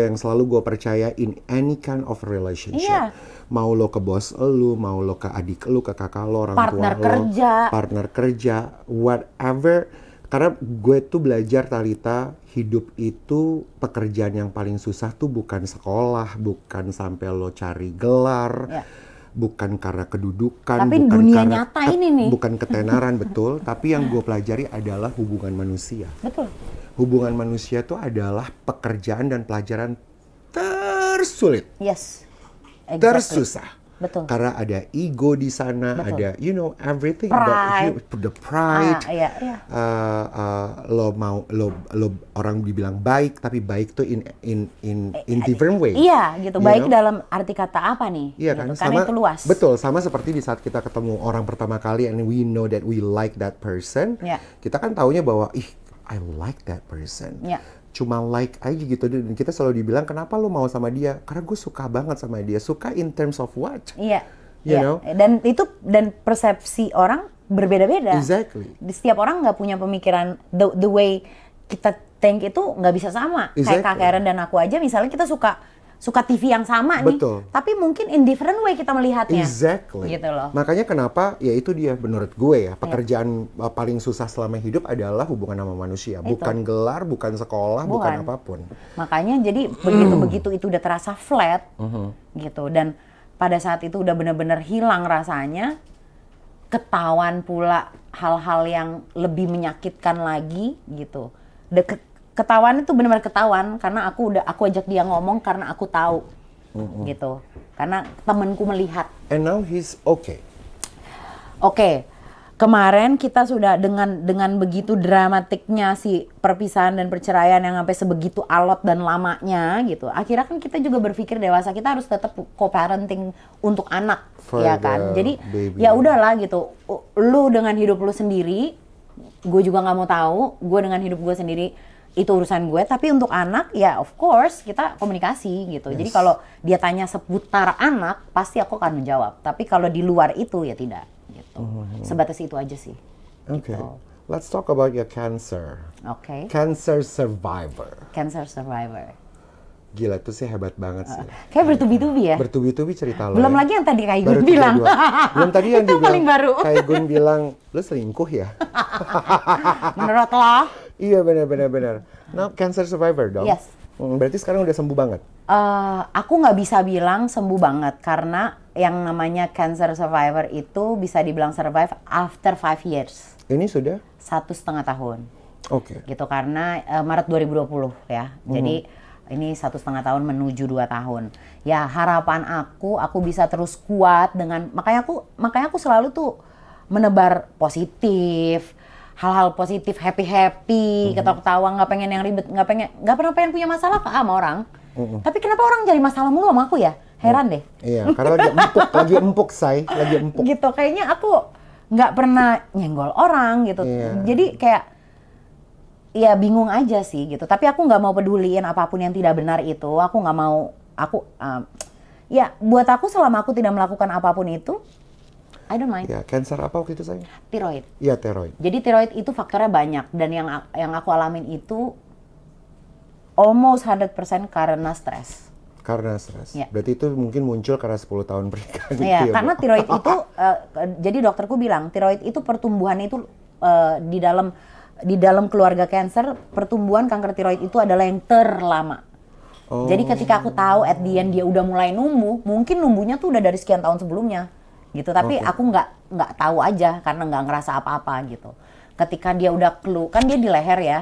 S1: yang selalu gue percaya in any kind of relationship.
S2: Iya.
S1: Mau lo ke bos lo, mau lo ke adik lo, ke kakak lo, orang
S2: Partner
S1: tua lo,
S2: kerja.
S1: partner kerja, whatever. Karena gue tuh belajar, Talita, hidup itu pekerjaan yang paling susah tuh bukan sekolah, bukan sampai lo cari gelar,
S2: Ya.
S1: bukan karena kedudukan,
S2: Tapi
S1: bukan
S2: dunia
S1: karena
S2: nyata ini nih.
S1: bukan ketenaran, betul. Tapi yang gue pelajari adalah hubungan manusia.
S2: Betul.
S1: Hubungan manusia itu adalah pekerjaan dan pelajaran tersulit,
S2: Yes. Exactly.
S1: tersusah.
S2: Betul.
S1: Karena ada ego di sana,
S2: Betul.
S1: ada everything
S2: Pride.
S1: about you, the pride.
S2: Iya, iya.
S1: Lo orang dibilang baik, tapi baik tuh in different way.
S2: Iya, gitu.
S1: You
S2: Baik
S1: know?
S2: dalam arti kata apa nih?
S1: Iya
S2: gitu.
S1: kan,
S2: Karena itu luas.
S1: betul, sama seperti di saat kita ketemu orang pertama kali and we know that we like that person,
S2: Ya.
S1: kita kan taunya bahwa I like that person.
S2: Ya.
S1: Cuma like aja gitu, dan kita selalu dibilang kenapa lo mau sama dia? Karena gue suka banget sama dia. Suka in terms of what?
S2: Iya.
S1: You
S2: iya.
S1: know?
S2: Dan persepsi orang berbeda-beda.
S1: Exactly.
S2: Di setiap orang nggak punya pemikiran the way kita think itu nggak bisa sama. Kayak Kak
S1: Exactly.
S2: Karen dan aku aja, misalnya kita suka TV yang sama nih,
S1: Betul.
S2: tapi mungkin in different way kita melihatnya.
S1: Exactly.
S2: Gitu loh.
S1: Makanya kenapa, ya itu dia menurut gue ya, pekerjaan paling susah selama hidup adalah hubungan sama manusia.
S2: Itu.
S1: Bukan gelar, bukan sekolah, bukan apapun.
S2: Makanya jadi begitu itu udah terasa flat, gitu. Dan pada saat itu udah benar-benar hilang rasanya, ketahuan pula hal-hal yang lebih menyakitkan lagi, gitu. Ketahuan itu benar-benar ketahuan karena aku ajak dia ngomong karena aku tahu, gitu. Karena temenku melihat.
S1: And now he's okay.
S2: Oke, kemarin kita sudah dengan begitu dramatiknya si perpisahan dan perceraian yang sampai sebegitu alot dan lamanya gitu. Akhirnya kan kita juga berpikir dewasa, kita harus tetap co-parenting untuk anak,
S1: For
S2: ya
S1: the
S2: kan. Jadi
S1: baby.
S2: ya udahlah gitu. Lu dengan hidup lu sendiri, gue juga nggak mau tahu. Gue dengan hidup gue sendiri, itu urusan gue. Tapi untuk anak ya of course kita komunikasi gitu. Jadi kalau dia tanya seputar anak, pasti aku akan menjawab. Tapi kalau di luar itu ya tidak. Gitu. Sebatas itu aja sih.
S1: Okay.
S2: Gitu.
S1: Let's talk about your cancer.
S2: Oke.
S1: Cancer survivor.
S2: Cancer survivor.
S1: Gila, itu sih hebat banget sih.
S2: Kayak bertubi-tubi ya.
S1: Bertubi-tubi cerita lo.
S2: Belum
S1: ya.
S2: lagi yang tadi Kak
S1: Baru
S2: Igun bilang.
S1: 32. Belum tadi yang
S2: Itu
S1: dibilang.
S2: paling baru.
S1: Kayak Gun bilang, lo selingkuh ya?
S2: Menurut lo?
S1: Iya, benar. Nah, cancer survivor dong.
S2: Yes.
S1: Berarti sekarang udah sembuh banget.
S2: Aku nggak bisa bilang sembuh banget karena yang namanya cancer survivor itu bisa dibilang survive after 5 years.
S1: Ini sudah?
S2: 1,5 tahun.
S1: Oke.
S2: Gitu karena Maret 2020 ya. Jadi ini 1,5 tahun menuju 2 tahun. Ya harapan aku bisa terus kuat dengan makanya aku selalu tuh menebar positif, hal-hal positif, happy, ketawa-ketawa, nggak pengen yang ribet, nggak pernah pengen punya masalah Kak sama orang. Tapi kenapa orang jadi masalah mulu sama aku ya? Heran deh.
S1: Iya, karena lagi empuk, say. Lagi empuk.
S2: Gitu, kayaknya aku nggak pernah nyenggol orang gitu.
S1: Iya.
S2: Jadi kayak ya bingung aja sih gitu. Tapi aku nggak mau peduliin apapun yang tidak benar itu. Aku nggak mau. Ya buat aku selama aku tidak melakukan apapun itu, I don't mind.
S1: Ya, cancer apa waktu itu, say?
S2: Tiroid.
S1: Iya, tiroid.
S2: Jadi tiroid itu faktornya banyak dan yang aku alamin itu almost 100% karena stres.
S1: Karena stres.
S2: Ya.
S1: Berarti itu mungkin muncul karena 10 tahun pernikahan.
S2: Iya,
S1: gitu ya,
S2: karena
S1: Bu?
S2: tiroid itu jadi dokterku bilang tiroid itu pertumbuhan itu di dalam keluarga kanker, pertumbuhan kanker tiroid itu adalah yang terlama.
S1: Oh.
S2: Jadi ketika aku tahu at the end dia udah mulai numbuh, mungkin numbuhnya tuh udah dari sekian tahun sebelumnya, gitu. Tapi aku nggak tahu aja karena nggak ngerasa apa-apa gitu. Ketika dia udah kan dia di leher ya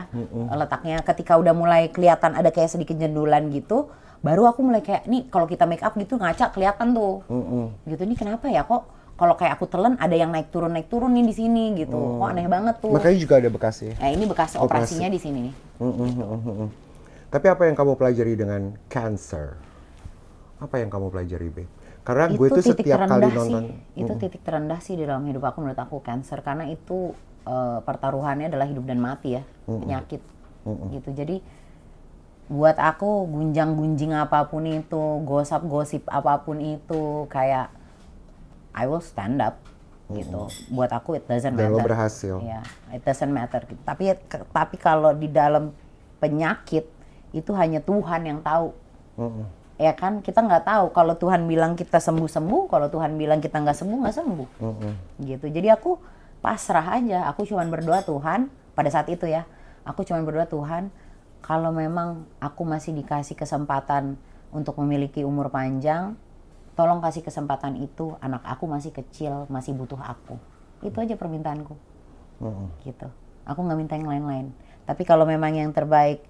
S2: letaknya. Ketika udah mulai kelihatan ada kayak sedikit jendulan gitu, baru aku mulai kayak nih kalau kita make up gitu ngaca kelihatan tuh, gitu. Ini kenapa ya kok? Kalau kayak aku telan ada yang naik turun nih di sini gitu. Kok aneh banget tuh.
S1: Makanya juga ada bekas ya.
S2: Nah ini bekas operasinya di sini nih.
S1: Tapi apa yang kamu pelajari dengan cancer? Apa yang kamu pelajari, Be? Karena gue tuh
S2: titik
S1: setiap kali
S2: terendah
S1: nonton.
S2: sih. Itu titik terendah sih di dalam hidup aku menurut aku cancer karena itu pertaruhannya adalah hidup dan mati ya, penyakit gitu. Jadi buat aku gunjang-gunjing apapun itu, gosip apapun itu kayak I will stand up gitu. Buat aku it doesn't matter.
S1: Dan lo berhasil.
S2: Ya, it doesn't matter. Gitu. Tapi kalau di dalam penyakit itu hanya Tuhan yang tahu. Ya kan, kita nggak tahu. Kalau Tuhan bilang kita sembuh, kalau Tuhan bilang kita nggak sembuh. Gitu. Jadi aku pasrah aja. Aku cuma berdoa, Tuhan, pada saat itu ya, aku cuma berdoa, Tuhan, kalau memang aku masih dikasih kesempatan untuk memiliki umur panjang, tolong kasih kesempatan itu, anak aku masih kecil, masih butuh aku. Itu aja permintaanku. Gitu. Aku nggak minta yang lain-lain. Tapi kalau memang yang terbaik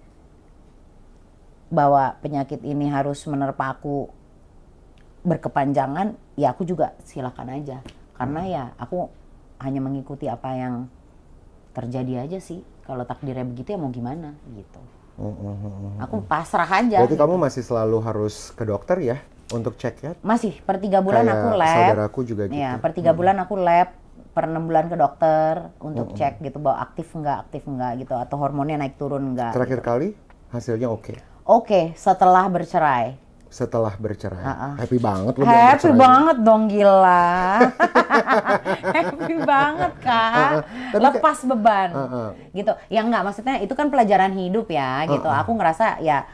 S2: bahwa penyakit ini harus menerpa aku berkepanjangan, ya aku juga silakan aja. Karena ya aku hanya mengikuti apa yang terjadi aja sih. Kalau takdirnya begitu ya mau gimana gitu. Aku pasrah aja.
S1: Berarti
S2: gitu.
S1: kamu masih selalu harus ke dokter ya untuk cek ya?
S2: Masih per 3 bulan
S1: Kayak
S2: aku lab.
S1: saudaraku juga gitu.
S2: Ya, per 3 bulan aku lab, per 6 bulan ke dokter untuk cek gitu bahwa aktif enggak gitu, atau hormonnya naik turun enggak.
S1: Terakhir
S2: gitu.
S1: kali hasilnya oke.
S2: Oke, setelah bercerai.
S1: Setelah bercerai. Happy banget loh.
S2: Happy banget dong, gila. Happy banget, Kak. Lepas beban. Gitu. Ya enggak, maksudnya itu kan pelajaran hidup ya, gitu. Aku ngerasa ya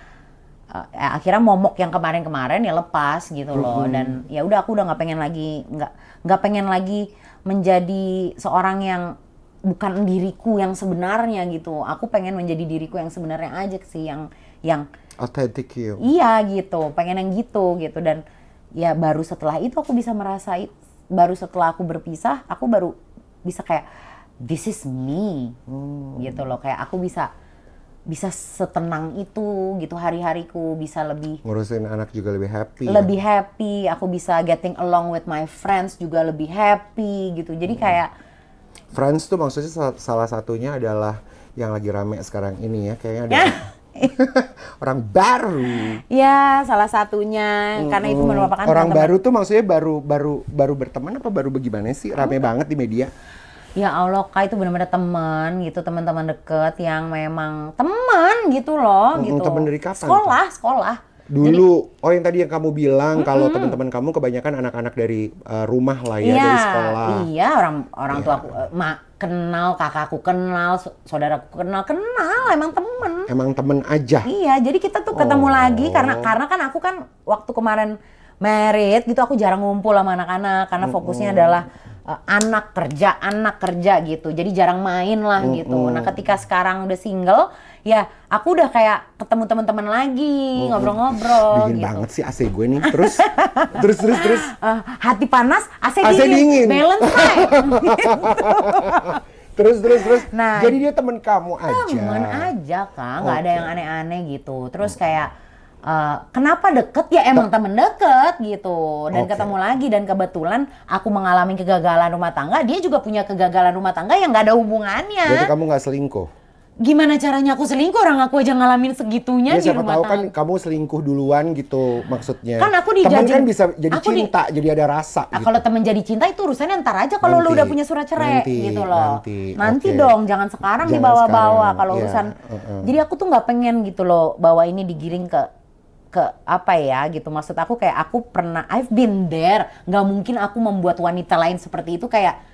S2: akhirnya momok yang kemarin-kemarin ya lepas gitu loh. Dan ya udah, aku udah nggak pengen lagi menjadi seorang yang bukan diriku yang sebenarnya gitu. Aku pengen menjadi diriku yang sebenarnya aja sih, yang
S1: authentic you.
S2: Iya gitu, pengen yang gitu. Dan ya baru setelah itu aku bisa baru setelah aku berpisah, aku baru bisa kayak this is me. Gitu loh, kayak aku bisa setenang itu gitu, hari-hariku bisa lebih
S1: Ngurusin anak juga lebih happy.
S2: Lebih happy, aku bisa getting along with my friends juga lebih happy gitu. Jadi kayak
S1: Friends tuh maksudnya salah satunya adalah yang lagi rame sekarang ini ya, kayaknya ada orang baru.
S2: ya salah satunya karena itu merupakan
S1: orang
S2: teman-teman.
S1: baru tuh maksudnya baru berteman apa baru bagaimana sih? Rame banget di media.
S2: Ya Allah, Kak, itu benar-benar teman gitu, teman-teman deket yang memang teman gitu loh, gitu.
S1: Teman dari kapan?
S2: Sekolah.
S1: Dulu, yang tadi yang kamu bilang kalau teman-teman kamu kebanyakan anak-anak dari rumah lah ya, dari sekolah.
S2: Iya, orang tua aku kenal, kakakku kenal, saudaraku kenal, emang temen.
S1: Emang temen aja.
S2: Iya, jadi kita tuh ketemu lagi karena kan aku kan waktu kemarin married gitu, aku jarang ngumpul sama anak-anak karena fokusnya adalah anak kerja gitu, jadi jarang main lah gitu. Nah ketika sekarang udah single, ya aku udah kayak ketemu teman-teman lagi, ngobrol-ngobrol.
S1: Dingin
S2: gitu.
S1: banget sih AC gue nih. Terus.
S2: Hati panas, AC
S1: dingin.
S2: Balance right.
S1: Terus.
S2: Nah,
S1: jadi dia teman kamu aja.
S2: Temen aja, Kak, nggak ada yang aneh-aneh gitu. Terus kayak kenapa deket? Ya emang temen deket gitu. Dan ketemu lagi, dan kebetulan aku mengalami kegagalan rumah tangga, dia juga punya kegagalan rumah tangga yang nggak ada hubungannya.
S1: Berarti kamu nggak selingkuh?
S2: Gimana caranya aku selingkuh? Orang aku aja ngalamin segitunya
S1: Ya,
S2: di
S1: siapa
S2: rumah
S1: tahu
S2: tangga.
S1: kan kamu selingkuh duluan gitu maksudnya.
S2: Kan aku
S1: temen
S2: dijajah.
S1: kan bisa jadi cinta, jadi ada rasa. Gitu.
S2: Kalau temen jadi cinta itu urusannya ntar aja kalau lu udah punya surat cerai gitu loh. Nanti dong, jangan sekarang dibawa-bawa kalau urusan. Jadi aku tuh nggak pengen gitu loh bawa ini digiring ke apa ya gitu. Maksud aku kayak aku pernah, I've been there. Nggak mungkin aku membuat wanita lain seperti itu, kayak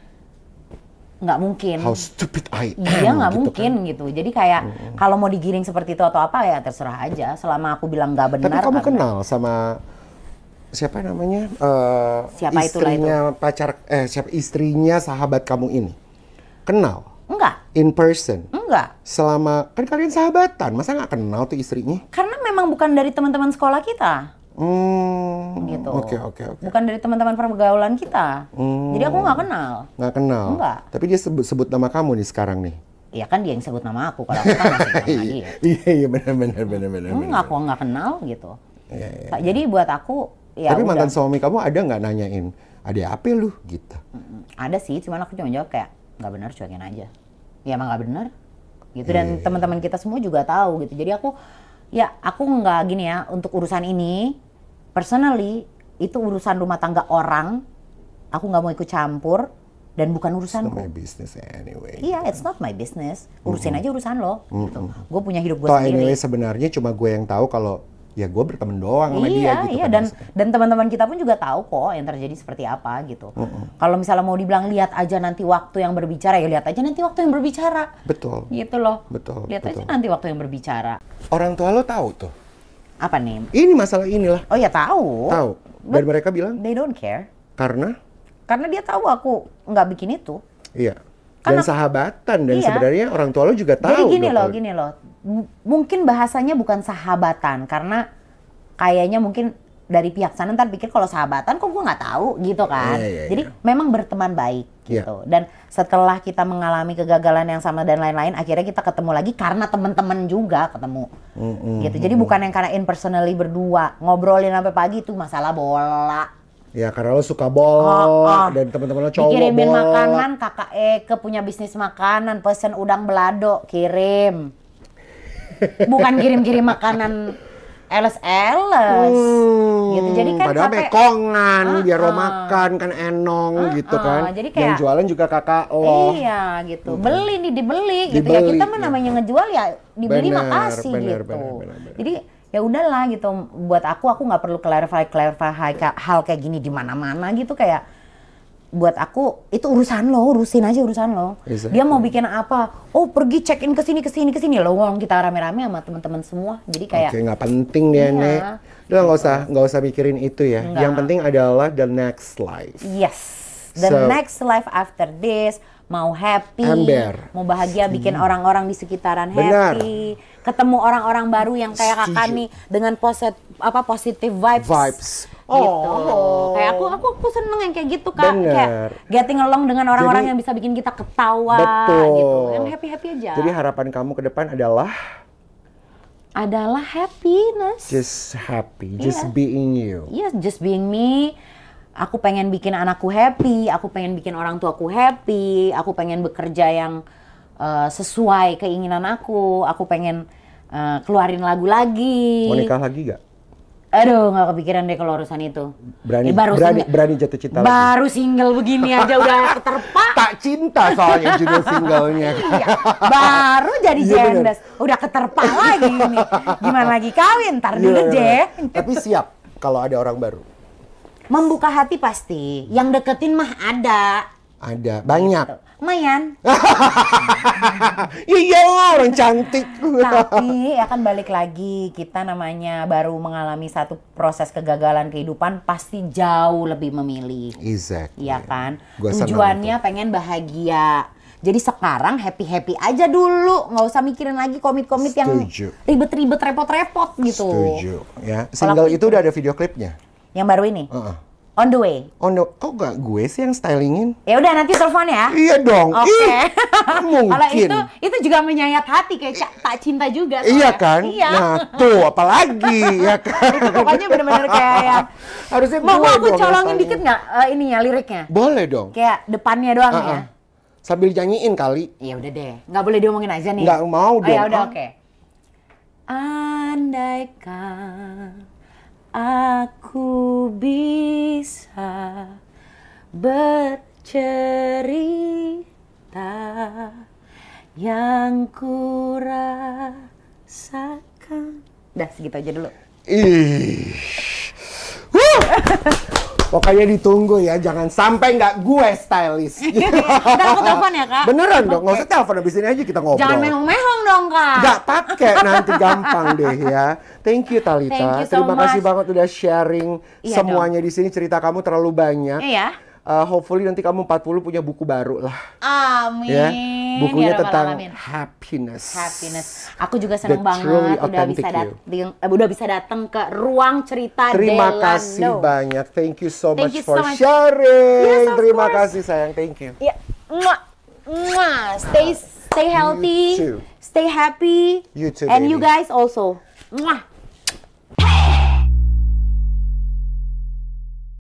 S2: nggak mungkin.
S1: How stupid I am.
S2: Iya, nggak
S1: gitu
S2: mungkin kan. Gitu. Jadi kayak kalau mau digiring seperti itu atau apa ya terserah aja. Selama aku bilang nggak benar.
S1: Tapi kamu kenal sama siapa namanya?
S2: Siapa
S1: istrinya siapa istrinya sahabat kamu ini? Kenal?
S2: Enggak.
S1: In person?
S2: Enggak.
S1: Selama kan kalian sahabatan, masa nggak kenal tuh istrinya?
S2: Karena memang bukan dari teman-teman sekolah kita. Gitu.
S1: Oke.
S2: Bukan dari teman-teman pergaulan kita. Jadi aku nggak kenal.
S1: Nggak kenal?
S2: Enggak.
S1: Tapi dia sebut nama kamu nih sekarang nih?
S2: Iya kan dia yang sebut nama aku, kalau aku kan masih kenal dia.
S1: Iya benar.
S2: Aku nggak kenal gitu.
S1: Iya.
S2: Jadi buat aku ya
S1: Tapi
S2: udah.
S1: mantan suami kamu ada nggak nanyain, ada apa lu gitu?
S2: Ada sih, cuman aku cuma jawab kayak nggak benar, cuekin aja. Ya emang nggak benar gitu. Dan teman-teman kita semua juga tahu gitu. Jadi aku nggak gini ya, untuk urusan ini personally itu urusan rumah tangga orang, aku nggak mau ikut campur dan bukan urusanku.
S1: It's not my business anyway.
S2: Iya, it's not my business. Urusin aja urusan lo. Gitu. Gue punya hidup gue
S1: Toh
S2: sendiri.
S1: anyway sebenarnya cuma gue yang tahu kalau ya gue berteman doang sama dia gitu.
S2: Iya,
S1: kan
S2: dan
S1: maksudnya.
S2: dan teman-teman kita pun juga tahu kok yang terjadi seperti apa gitu. Kalau misalnya mau dibilang lihat aja nanti waktu yang berbicara, ya lihat aja nanti waktu yang berbicara.
S1: Betul.
S2: Gitu loh.
S1: Betul.
S2: Lihat aja nanti waktu yang berbicara.
S1: Orang tua lo tahu tuh.
S2: Apa nih?
S1: Ini masalah inilah.
S2: Oh ya tahu.
S1: Tahu. Dan mereka bilang
S2: They don't care.
S1: karena
S2: Karena dia tahu aku nggak bikin itu.
S1: iya. dan sahabatan dan sebenarnya orang tua lo juga tahu.
S2: Jadi gini loh. Mungkin bahasanya bukan sahabatan karena kayaknya mungkin dari pihak sana ntar pikir kalau sahabatan kok gue nggak tahu gitu kan. Jadi memang berteman baik gitu. Dan setelah kita mengalami kegagalan yang sama dan lain-lain, akhirnya kita ketemu lagi karena teman-teman juga ketemu. Gitu. Jadi bukan yang karena personally berdua ngobrolin sampai pagi itu masalah bola.
S1: Ya karena lo suka bola dan teman-teman lo cowok
S2: dikirimin
S1: bola.
S2: Makanan, kakak Eke punya bisnis makanan, pesen udang belado, kirim. Bukan kirim-kirim makanan eles-eles gitu. Jadi kan
S1: padahal pekongan biar lo makan kan enong gitu kan. Jadi kayak yang jualan juga kakak lo.
S2: Iya gitu. Dibeli gitu ya. Kita mah namanya ngejual ya dibeli makasih gitu. Bener. Jadi ya udahlah gitu. Buat aku nggak perlu clarify hal kayak gini di mana-mana gitu. Kayak buat aku itu urusan lo, urusin aja urusan lo. Dia mau bikin apa? Oh pergi check in ke sini lo ngomong kita rame-rame sama teman-teman semua. Jadi kayak
S1: nggak penting deh Nek. Udah nggak usah mikirin itu ya. Yang penting adalah the next life.
S2: Yes, the next life after this. Mau happy, mau bahagia, bikin orang-orang di sekitaran happy, ketemu orang-orang baru yang kayak kakak nih dengan positive vibes. Gitu. Kayak aku seneng yang kayak gitu Kak. Kayak getting along dengan orang-orang yang bisa bikin kita ketawa gitu. Yang happy-happy aja.
S1: Jadi harapan kamu ke depan adalah
S2: happiness.
S1: Just happy, just being you.
S2: Yes, just being me. Aku pengen bikin anakku happy, aku pengen bikin orang tuaku happy, aku pengen bekerja yang sesuai keinginan aku pengen keluarin lagu lagi.
S1: Mau nikah lagi gak?
S2: Aduh, nggak kepikiran deh kalau urusan itu.
S1: Berani jatuh cinta lagi.
S2: Baru single begini aja udah keterpa.
S1: Tak cinta soalnya judul singlenya.
S2: Iya, baru jadi jendes, udah keterpa lagi nih. Gimana lagi kawin? Ntar dulu deh.
S1: Tapi siap kalau ada orang baru.
S2: Membuka hati pasti. Yang deketin mah ada.
S1: Ada, banyak. Gitu.
S2: Lumayan.
S1: Iya orang cantik.
S2: Tapi akan balik lagi, kita namanya baru mengalami satu proses kegagalan kehidupan pasti jauh lebih memilih.
S1: Exactly.
S2: Iya kan? Tujuannya pengen bahagia. Jadi sekarang happy-happy aja dulu, nggak usah mikirin lagi komit-komit yang ribet-ribet, repot-repot gitu.
S1: Setuju. Ya, single itu udah ada video klipnya.
S2: Yang baru ini? On the way.
S1: Kok gak gue sih yang stylingin?
S2: Ya udah nanti telepon ya.
S1: Iya dong.
S2: Oke.
S1: Mungkin.
S2: Kalau itu juga menyayat hati kayak tak cinta juga.
S1: Iya kan?
S2: Iya.
S1: Nah tuh apalagi ya kan.
S2: Itu pokoknya bener-bener kayak yang
S1: harusnya
S2: mau aku colongin dikit nggak ininya liriknya?
S1: Boleh dong.
S2: Kayak depannya doang ya.
S1: Sambil nyanyiin kali.
S2: Ya udah deh. Nggak boleh diomongin aja nih.
S1: Nggak mau dong.
S2: Ya udah oke. Andaikan aku bisa bercerita yang ku rasakan. Udah segitu aja dulu.
S1: Pokoknya ditunggu ya, jangan sampai nggak gue stylist.
S2: Udah aku telepon ya Kak.
S1: Beneran dong, nggak usah telepon, abis ini aja kita ngobrol.
S2: Jangan mehong-mehong dong Kak.
S1: Nggak pakai, nanti gampang deh ya. Thank you Thalita.
S2: Thank you so
S1: Terima kasih banget udah sharing semuanya
S2: dong.
S1: di sini. Cerita kamu terlalu banyak.
S2: Iya.
S1: Hopefully nanti kamu 40 punya buku baru lah.
S2: Amin.
S1: Ya, bukunya
S2: ya
S1: tentang
S2: alamin.
S1: happiness.
S2: Aku juga senang banget udah bisa datang ke ruang cerita
S1: Terima
S2: Delano.
S1: kasih banyak. Thank you so much for sharing.
S2: Yes,
S1: Terima kasih sayang. Thank you.
S2: Ya. Stay healthy.
S1: You too.
S2: Stay happy.
S1: You too,
S2: And
S1: baby.
S2: you guys also.